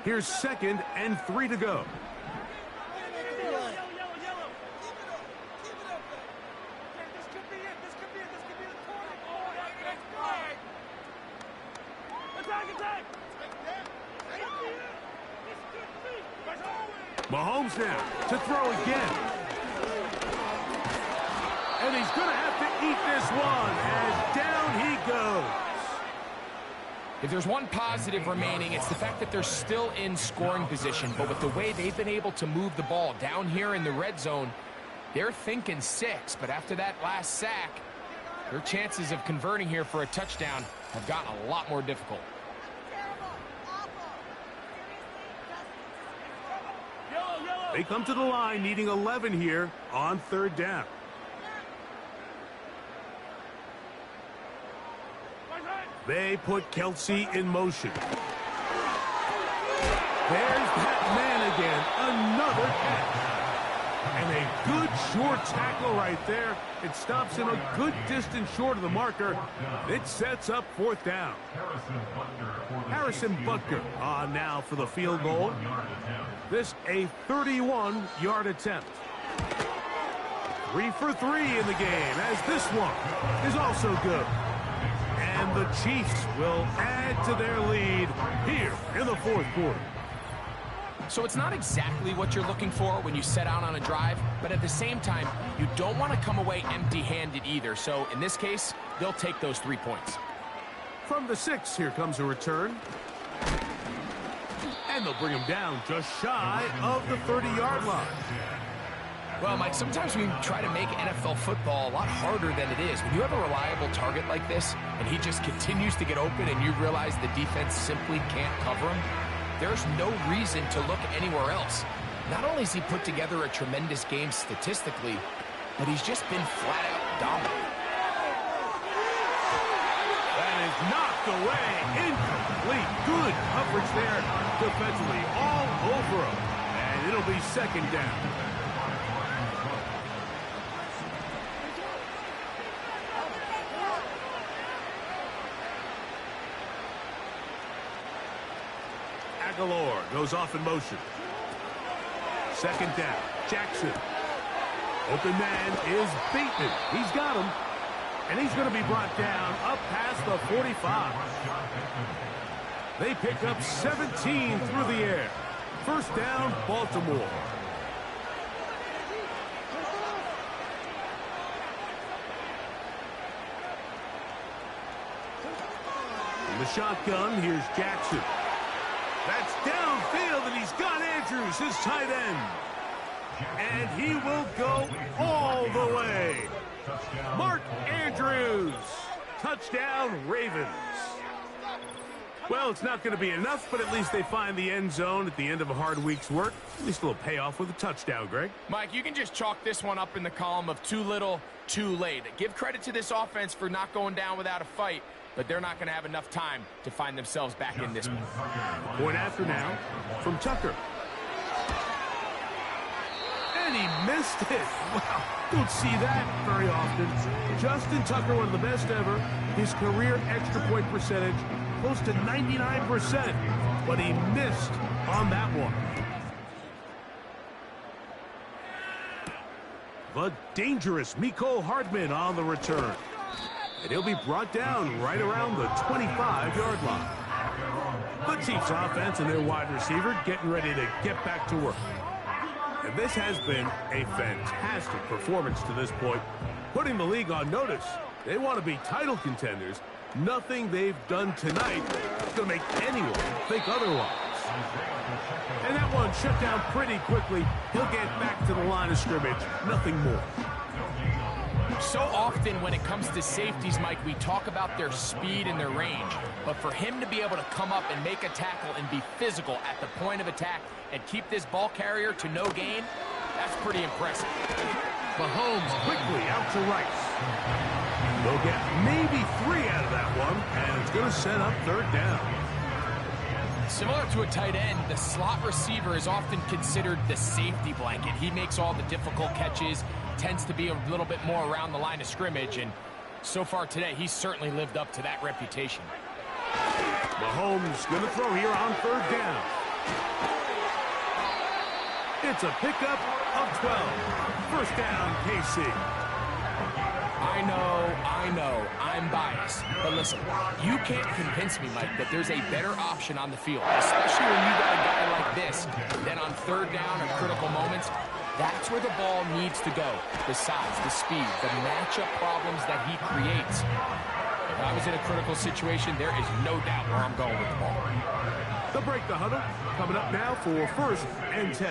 Here's 2nd and 3 to go. Mahomes now to throw again. And he's going to have to eat this one as down he goes. If there's one positive remaining, it's the fact that they're still in scoring position. But with the way they've been able to move the ball down here in the red zone, they're thinking 6. But after that last sack, their chances of converting here for a touchdown have gotten a lot more difficult. They come to the line needing 11 here on 3rd down. They put Kelsey in motion. There's that man again. Another catch. And a good short tackle right there. It stops him a good distance short of the marker. It sets up 4th down. Harrison Butker on now for the field goal. This a 31-yard attempt. 3 for 3 in the game as this one is also good. And the Chiefs will add to their lead here in the 4th quarter. So it's not exactly what you're looking for when you set out on a drive, but at the same time, you don't want to come away empty-handed either. So in this case, they'll take those 3 points. From the 6, here comes a return. And they'll bring him down just shy of the 30-yard line. Well, Mike, sometimes we try to make NFL football a lot harder than it is. When you have a reliable target like this, and he just continues to get open and you realize the defense simply can't cover him, there's no reason to look anywhere else. Not only has he put together a tremendous game statistically, but he's just been flat-out dominant. That is knocked away. Incomplete. Good coverage there defensively all over him. And it'll be 2nd down. Aguilar goes off in motion. 2nd down. Jackson. Open man is Bateman. He's got him. And he's going to be brought down up past the 45. They pick up 17 through the air. 1st down, Baltimore. In the shotgun, here's Jackson. That's downfield, and he's got Andrews, his tight end. And he will go all the way. Mark Andrews. Touchdown, Ravens. Well, it's not going to be enough, but at least they find the end zone at the end of a hard week's work. At least a little payoff with a touchdown, Greg. Mike, you can just chalk this one up in the column of too little, too late. Give credit to this offense for not going down without a fight, but they're not going to have enough time to find themselves back in this one. Point after now from Tucker. And he missed it. Wow, don't see that very often. Justin Tucker, one of the best ever. His career extra point percentage, close to 99%. But he missed on that one. The dangerous Mecole Hardman on the return. And he'll be brought down right around the 25-yard line. The Chiefs offense and their wide receiver getting ready to get back to work. And this has been a fantastic performance to this point, putting the league on notice. They want to be title contenders. Nothing they've done tonight is going to make anyone think otherwise. And that one shut down pretty quickly. He'll get back to the line of scrimmage. Nothing more. So often when it comes to safeties, Mike, we talk about their speed and their range. But for him to be able to come up and make a tackle and be physical at the point of attack and keep this ball carrier to no gain, that's pretty impressive. Mahomes quickly out to Rice. They'll get maybe 3 out of that one, and it's going to set up third down. Similar to a tight end, the slot receiver is often considered the safety blanket. He makes all the difficult catches, tends to be a little bit more around the line of scrimmage, and so far today, he's certainly lived up to that reputation. Mahomes going to throw here on third down. It's a pickup of 12. First down, KC. I know, I'm biased. But listen, you can't convince me, Mike, that there's a better option on the field, especially when you got a guy like this, then on third down at critical moments, that's where the ball needs to go. The size, the speed, the matchup problems that he creates. If I was in a critical situation, there is no doubt where I'm going with the ball. They'll break the huddle. Coming up now for first and 10.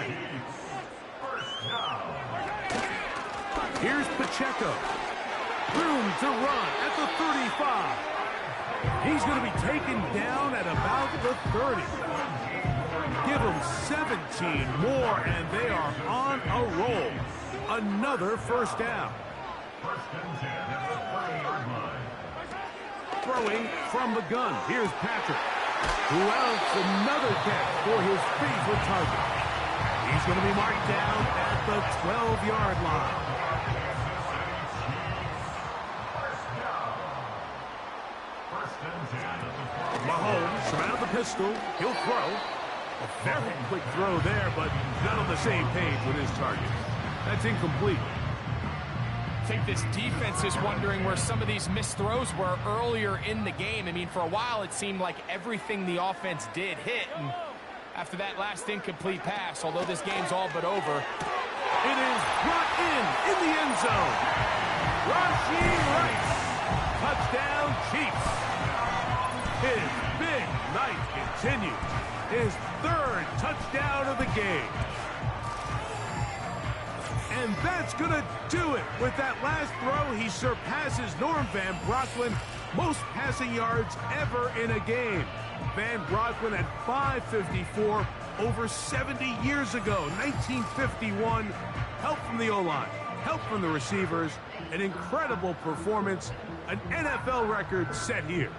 Here's Pacheco. Room to run at the 35. He's going to be taken down at about the 30. Give them 17 more, and they are on a roll. Another first down. First and 10 at the 30-yard line. Throwing from the gun. Here's Patrick, who outs another catch for his favorite target. He's going to be marked down at the 12-yard line. Mahomes around the pistol. He'll throw. A very quick throw there, but not on the same page with his target. That's incomplete. I think this defense is wondering where some of these missed throws were earlier in the game. I mean, for a while, it seemed like everything the offense did hit. And after that last incomplete pass, although this game's all but over, it is brought in the end zone. Rashee Rice. Touchdown, Chiefs. His big night continues. His third touchdown of the game. And that's going to do it. With that last throw, he surpasses Norm Van Brocklin, most passing yards ever in a game. Van Brocklin at 554 over 70 years ago, 1951. Help from the O-line, help from the receivers, an incredible performance, an NFL record set here.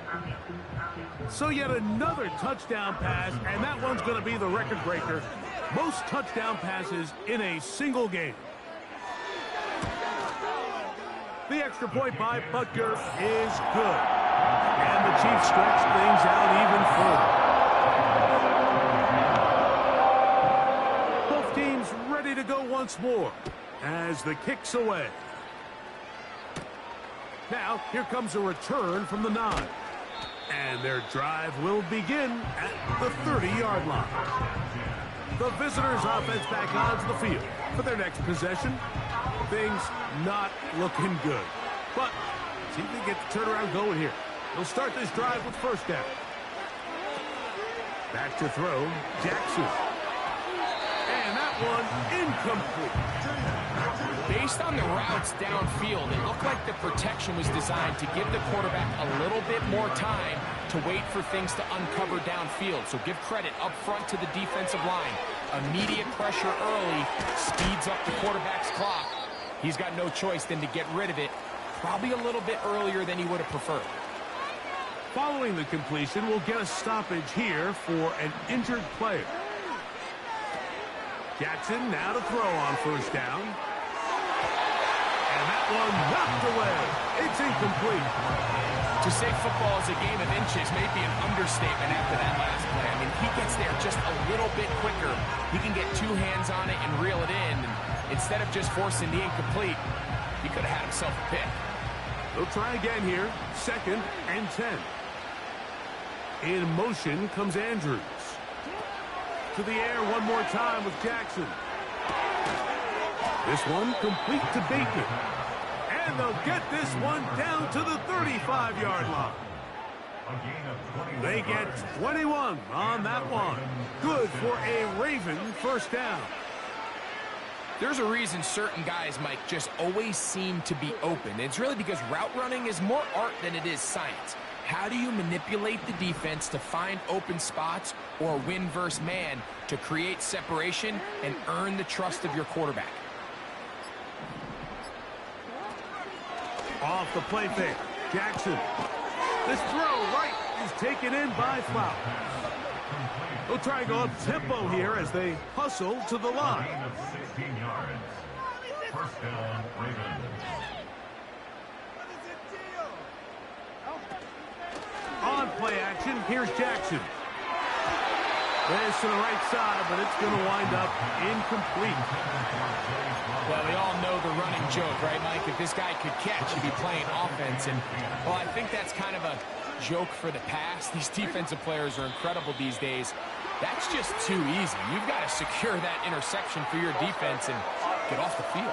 So yet another touchdown pass, and that one's going to be the record breaker. Most touchdown passes in a single game. The extra point by Butker is good. And the Chiefs stretch things out even further. Both teams ready to go once more as the kick's away. Now, here comes a return from the 9. And their drive will begin at the 30-yard line. The visitors' offense back onto the field for their next possession. Things not looking good. But see if they get the turnaround going here. They'll start this drive with first down. Back to throw, Jackson. And that one incomplete. Based on the routes downfield, it looked like the protection was designed to give the quarterback a little bit more time to wait for things to uncover downfield. So give credit up front to the defensive line. Immediate pressure early speeds up the quarterback's clock. He's got no choice than to get rid of it, probably a little bit earlier than he would have preferred. Following the completion, we'll get a stoppage here for an injured player. Jackson now to throw on first down. And that one knocked away. It's incomplete. To say football is a game of inches may be an understatement after that last play. I mean, he gets there just a little bit quicker. He can get two hands on it and reel it in. And instead of just forcing the incomplete, he could have had himself a pick. They'll try again here. 2nd and 10. In motion comes Andrews. To the air one more time with Jackson. This one complete to Bateman. And they'll get this one down to the 35-yard line. They get 21 on that one. Good for a Raven first down. There's a reason certain guys, Mike, just always seem to be open. It's really because route running is more art than it is science. How do you manipulate the defense to find open spots or win versus man to create separation and earn the trust of your quarterback? Off the play fake. Jackson. This throw right is taken in by Flower. They'll try and go up tempo here as they hustle to the line. Gain of 16 yards. First down, Ravens. On play action, here's Jackson. This to the right side, but it's going to wind up incomplete. Well, we all know the running joke, right, Mike? If this guy could catch, he'd be playing offense. And, well, I think that's kind of a joke for the past. These defensive players are incredible these days. That's just too easy. You've got to secure that interception for your defense and get off the field.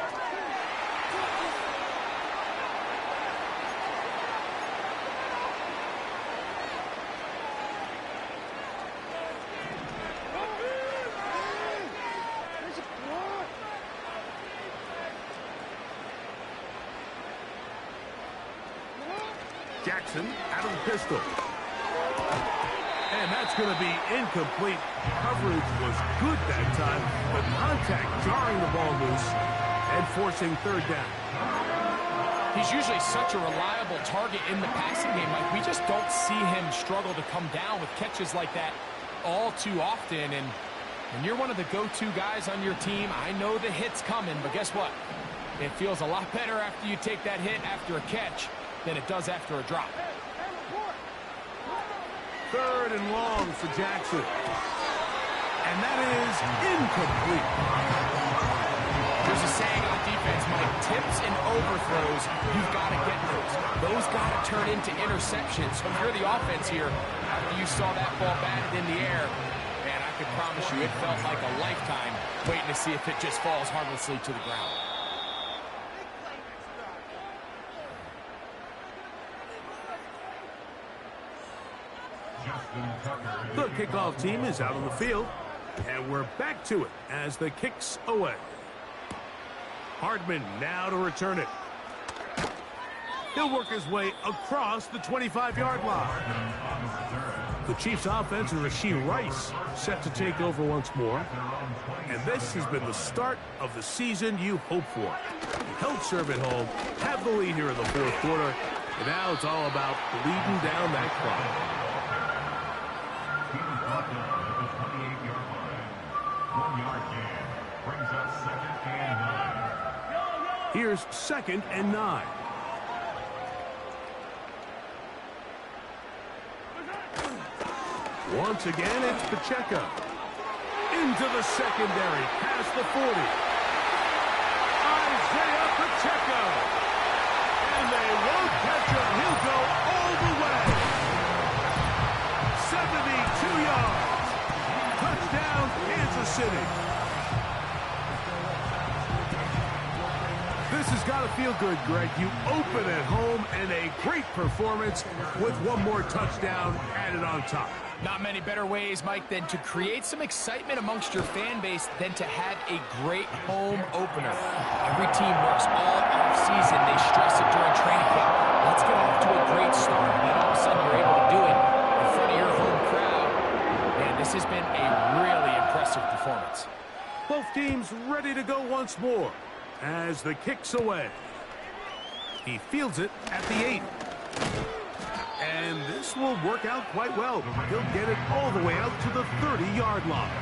Jackson out of the pistol. And that's going to be incomplete. Coverage was good that time, but contact jarring the ball loose and forcing third down. He's usually such a reliable target in the passing game. Like, we just don't see him struggle to come down with catches like that all too often. And when you're one of the go-to guys on your team, I know the hit's coming, but guess what? It feels a lot better after you take that hit after a catch than it does after a drop. 3rd and long for Jackson. And that is incomplete. There's a saying on defense, Mike, tips and overthrows, you've got to get those. Those got to turn into interceptions. So if you're the offense here, after you saw that ball batted in the air, man, I can promise you it felt like a lifetime waiting to see if it just falls harmlessly to the ground. The kickoff team is out on the field, and we're back to it as the kick's away. Hardman now to return it. He'll work his way across the 25-yard line. The Chiefs' offense is Rashee Rice set to take over once more. And this has been the start of the season you hope for. You held serve at home, have the lead here in the fourth quarter, and now it's all about bleeding down that clock. Here's 2nd and 9. Once again, it's Pacheco. Into the secondary, past the 40. Isaiah Pacheco. And they won't catch him. He'll go all the way. 72 yards. Touchdown, Kansas City. This has got gotta feel good, Greg. You open at home and a great performance with one more touchdown added on top. Not many better ways, Mike, than to create some excitement amongst your fan base than to have a great home opener. Every team works all off-season. They stress it during training camp. Let's get off to a great start. And then all of a sudden you're able to do it in front of your home crowd. Man, this has been a really impressive performance. Both teams ready to go once more as the kick's away. He fields it at the 8. And this will work out quite well. He'll get it all the way out to the 30-yard line.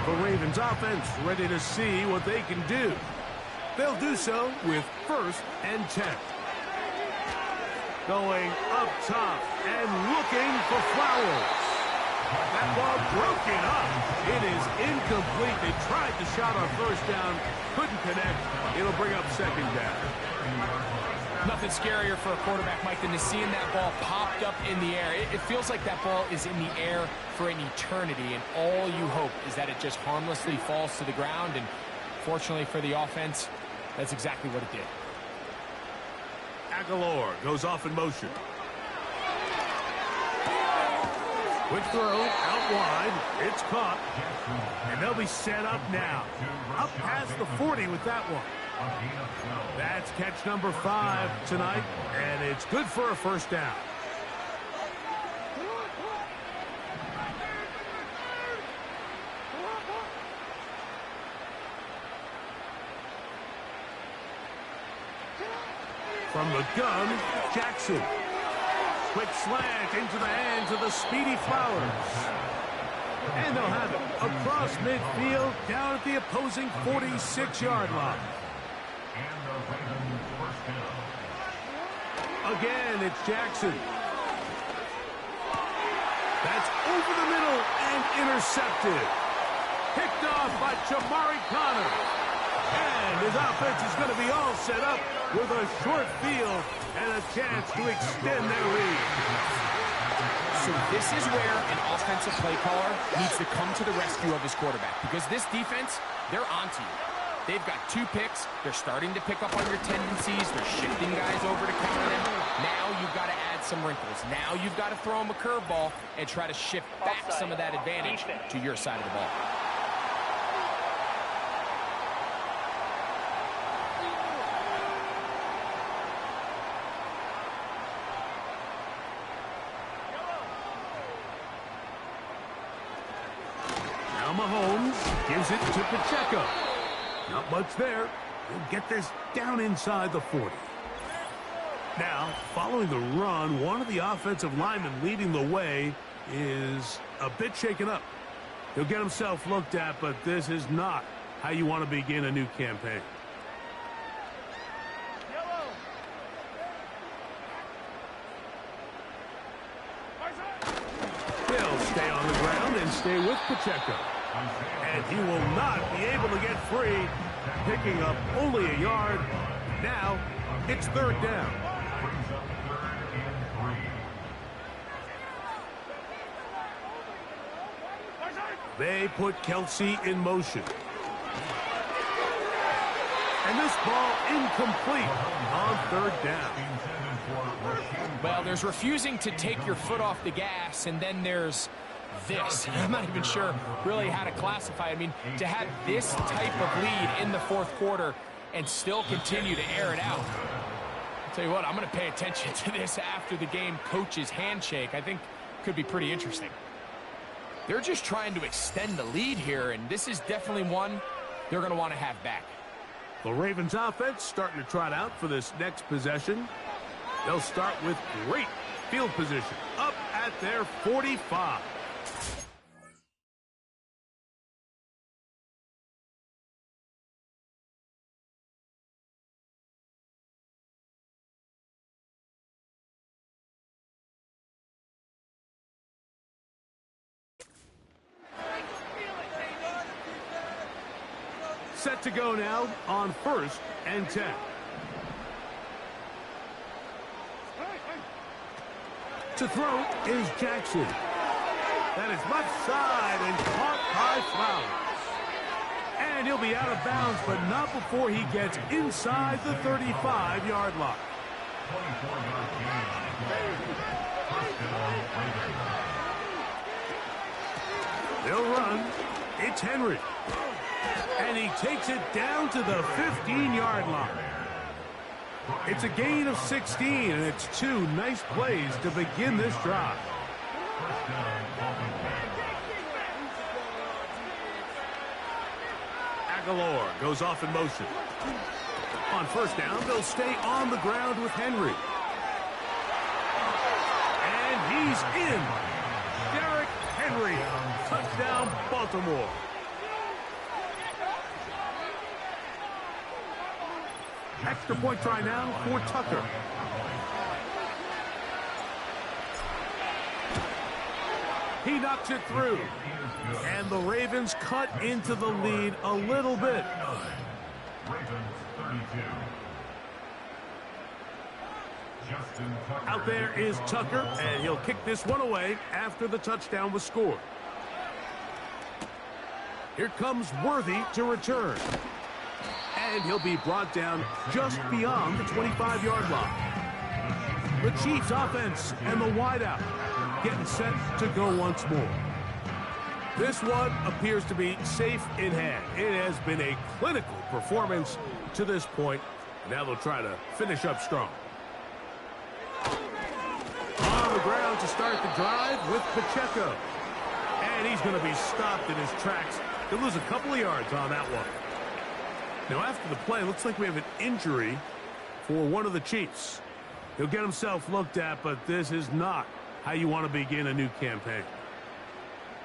The Ravens offense ready to see what they can do. They'll do so with 1st and 10. Going up top and looking for Flowers. That ball broken up. It is incomplete. They tried the shot on 1st down. Couldn't connect. It'll bring up 2nd down. Nothing scarier for a quarterback, Mike, than to seeing that ball popped up in the air. It feels like that ball is in the air for an eternity, and all you hope is that it just harmlessly falls to the ground, and fortunately for the offense, that's exactly what it did. Aguilar goes off in motion. Quick throw, out wide. It's caught. And they'll be set up now. Up past the 40 with that one. That's catch number 5 tonight, and it's good for a 1st down. From the gun, Jackson. Quick slant into the hands of the speedy Flowers. And they'll have it across midfield down at the opposing 46-yard line. Again, it's Jackson. That's over the middle and intercepted. Picked off by Jamari Connor. And his offense is going to be all set up with a short field and a chance to extend their lead. So this is where an offensive play caller needs to come to the rescue of his quarterback, because this defense, they're onto you. They've got 2 picks. They're starting to pick up on your tendencies. They're shifting guys over to counter them. Now you've got to add some wrinkles. Now you've got to throw them a curveball and try to shift back some of that advantage to your side of the ball. Now Mahomes gives it to Pacheco. Not much there. He'll get this down inside the 40. Now, following the run, one of the offensive linemen leading the way is a bit shaken up. He'll get himself looked at, but this is not how you want to begin a new campaign. He'll stay on the ground and stay with Pacheco. And he will not be able to get free, picking up only a yard. Now, it's 3rd down. They put Kelsey in motion. And this ball incomplete on 3rd down. Well, there's refusing to take your foot off the gas, and then there's this. I'm not even sure really how to classify it. I mean, to have this type of lead in the 4th quarter and still continue to air it out. I'll tell you what, I'm going to pay attention to this after the game coach's handshake. I think could be pretty interesting. They're just trying to extend the lead here, and this is definitely one they're going to want to have back. The Ravens offense starting to trot out for this next possession. They'll start with great field position up at their 45. Set to go now on 1st and 10. To throw is Jackson. That is left side and caught by Flowers. And And he'll be out of bounds, but not before he gets inside the 35-yard line. 24-yard gain. First down, Ravens. They'll run. It's Henry. And he takes it down to the 15-yard line. It's a gain of 16, and it's two nice plays to begin this drive. First down, Aguilar goes off in motion. On first down, they'll stay on the ground with Henry. And he's in. Derrick Henry. Touchdown, Baltimore. Extra point try now for Tucker. He knocks it through. And the Ravens cut into the lead a little bit. Ravens 32. Justin Tucker. Out there is Tucker, and he'll kick this one away after the touchdown was scored. Here comes Worthy to return. And he'll be brought down just beyond the 25-yard line. The Chiefs offense and the wideout getting set to go once more. This one appears to be safe in hand. It has been a clinical performance to this point. Now they'll try to finish up strong. On the ground to start the drive with Pacheco. And he's going to be stopped in his tracks. He'll lose a couple of yards on that one. Now after the play, it looks like we have an injury for one of the Chiefs. He'll get himself looked at, but this is not how you want to begin a new campaign.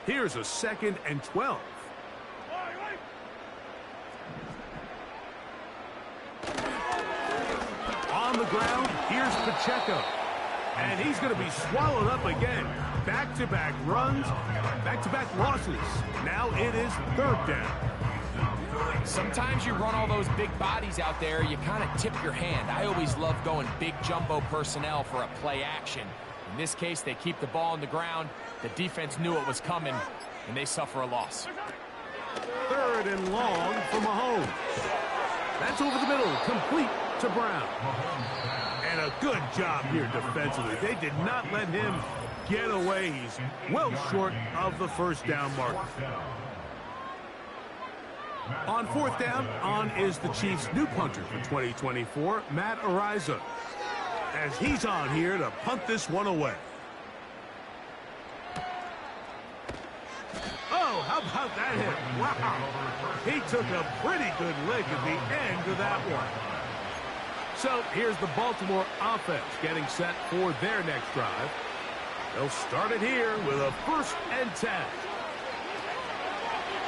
Here's a 2nd and 12. On the ground, here's Pacheco. And he's going to be swallowed up again. Back-to-back runs, back-to-back losses. Now it is 3rd down. Sometimes you run all those big bodies out there, you kind of tip your hand. I always love going big jumbo personnel for a play action. In this case, they keep the ball on the ground. The defense knew it was coming, and they suffer a loss. 3rd and long for Mahomes. That's over the middle, complete to Brown. And a good job here defensively. They did not let him get away. He's well short of the 1st down mark. On 4th down, on is the Chiefs' new punter for 2024, Matt Ariza, as he's on here to punt this one away. Oh, how about that hit? Wow. He took a pretty good lick at the end of that one. So here's the Baltimore offense getting set for their next drive. They'll start it here with a 1st and 10.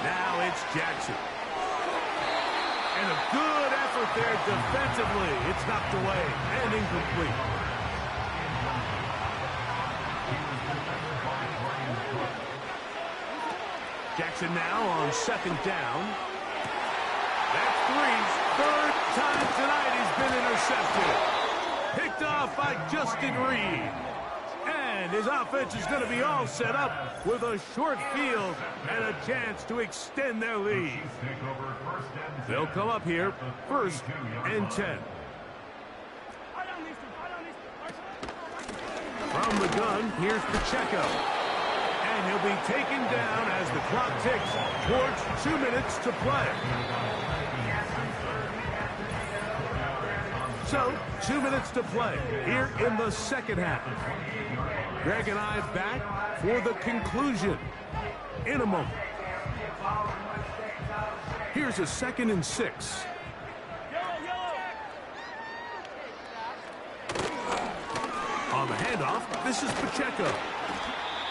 Now it's Jackson. And a good effort there defensively. It's knocked away and incomplete. Jackson now on 2nd down. That's 3. 3rd time tonight he's been intercepted. Picked off by Justin Reed. And his offense is going to be all set up with a short field and a chance to extend their lead. They'll come up here, 1st and 10. From the gun, here's Pacheco. And he'll be taken down as the clock ticks towards 2 minutes to play. So, 2 minutes to play here in the 2nd half. Greg and I back for the conclusion in a moment. Here's a 2nd and 6. On the handoff, this is Pacheco.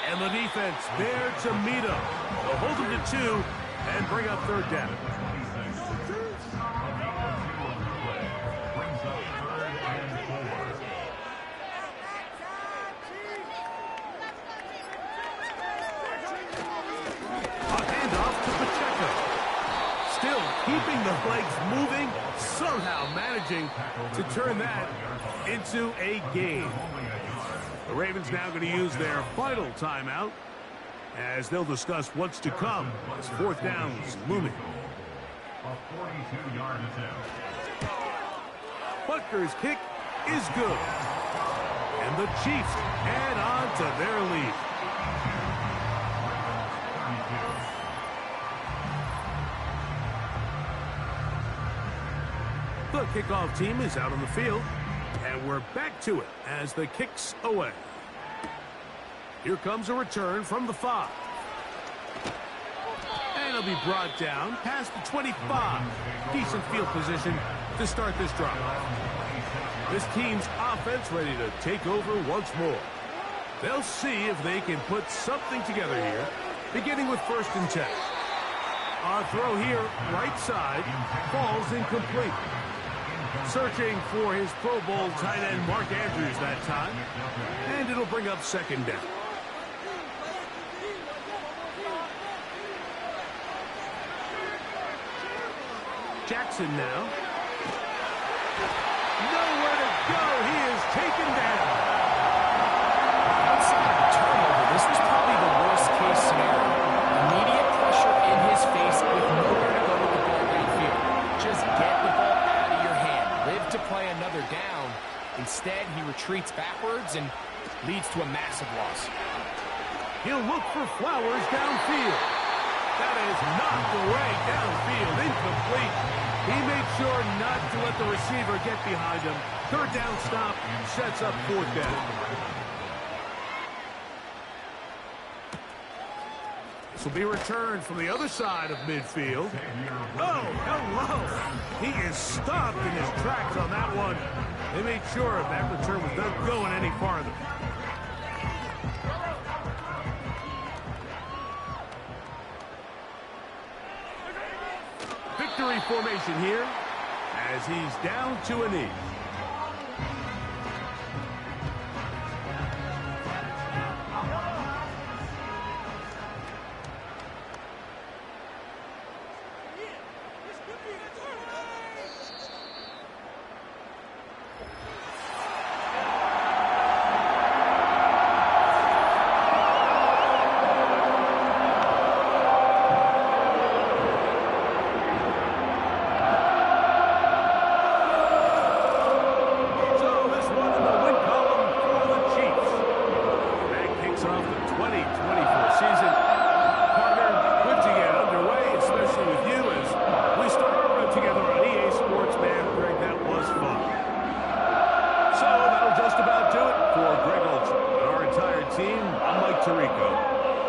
And the defense there to meet him. They'll hold him to 2 and bring up 3rd down. Keeping the legs moving, somehow managing to turn that into a game. The Ravens now going to use their final timeout as they'll discuss what's to come as 4th down is looming. A 42-yard attempt. Butker's kick is good. And the Chiefs add on to their lead. 32. The kickoff team is out on the field. And we're back to it as the kick's away. Here comes a return from the 5. And it'll be brought down past the 25. Decent field position to start this drive. This team's offense ready to take over once more. They'll see if they can put something together here, beginning with 1st and 10. Our throw here, right side, falls incomplete. Searching for his Pro Bowl tight end Mark Andrews that time, and it'll bring up 2nd down. Jackson now. Nowhere to go. He is taken down. Outside of a turnover, this was probably the worst-case scenario. Immediate pressure in his face with nowhere to go with the ball downfield. Just get the ball out of your hand. Live to play another down. Instead, he retreats backwards and leads to a massive loss. He'll look for Flowers downfield. That is knocked away downfield, incomplete. He made sure not to let the receiver get behind him. 3rd down stop sets up 4th down. This will be returned from the other side of midfield. Oh, hello. He is stopped in his tracks on that one. They made sure that return was not going any farther. Victory formation here as he's down to a knee.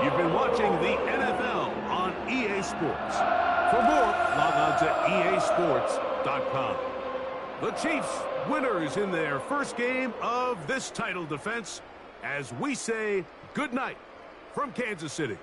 You've been watching the NFL on EA Sports. For more, log on to easports.com. The Chiefs, winners in their first game of this title defense, as we say good night from Kansas City.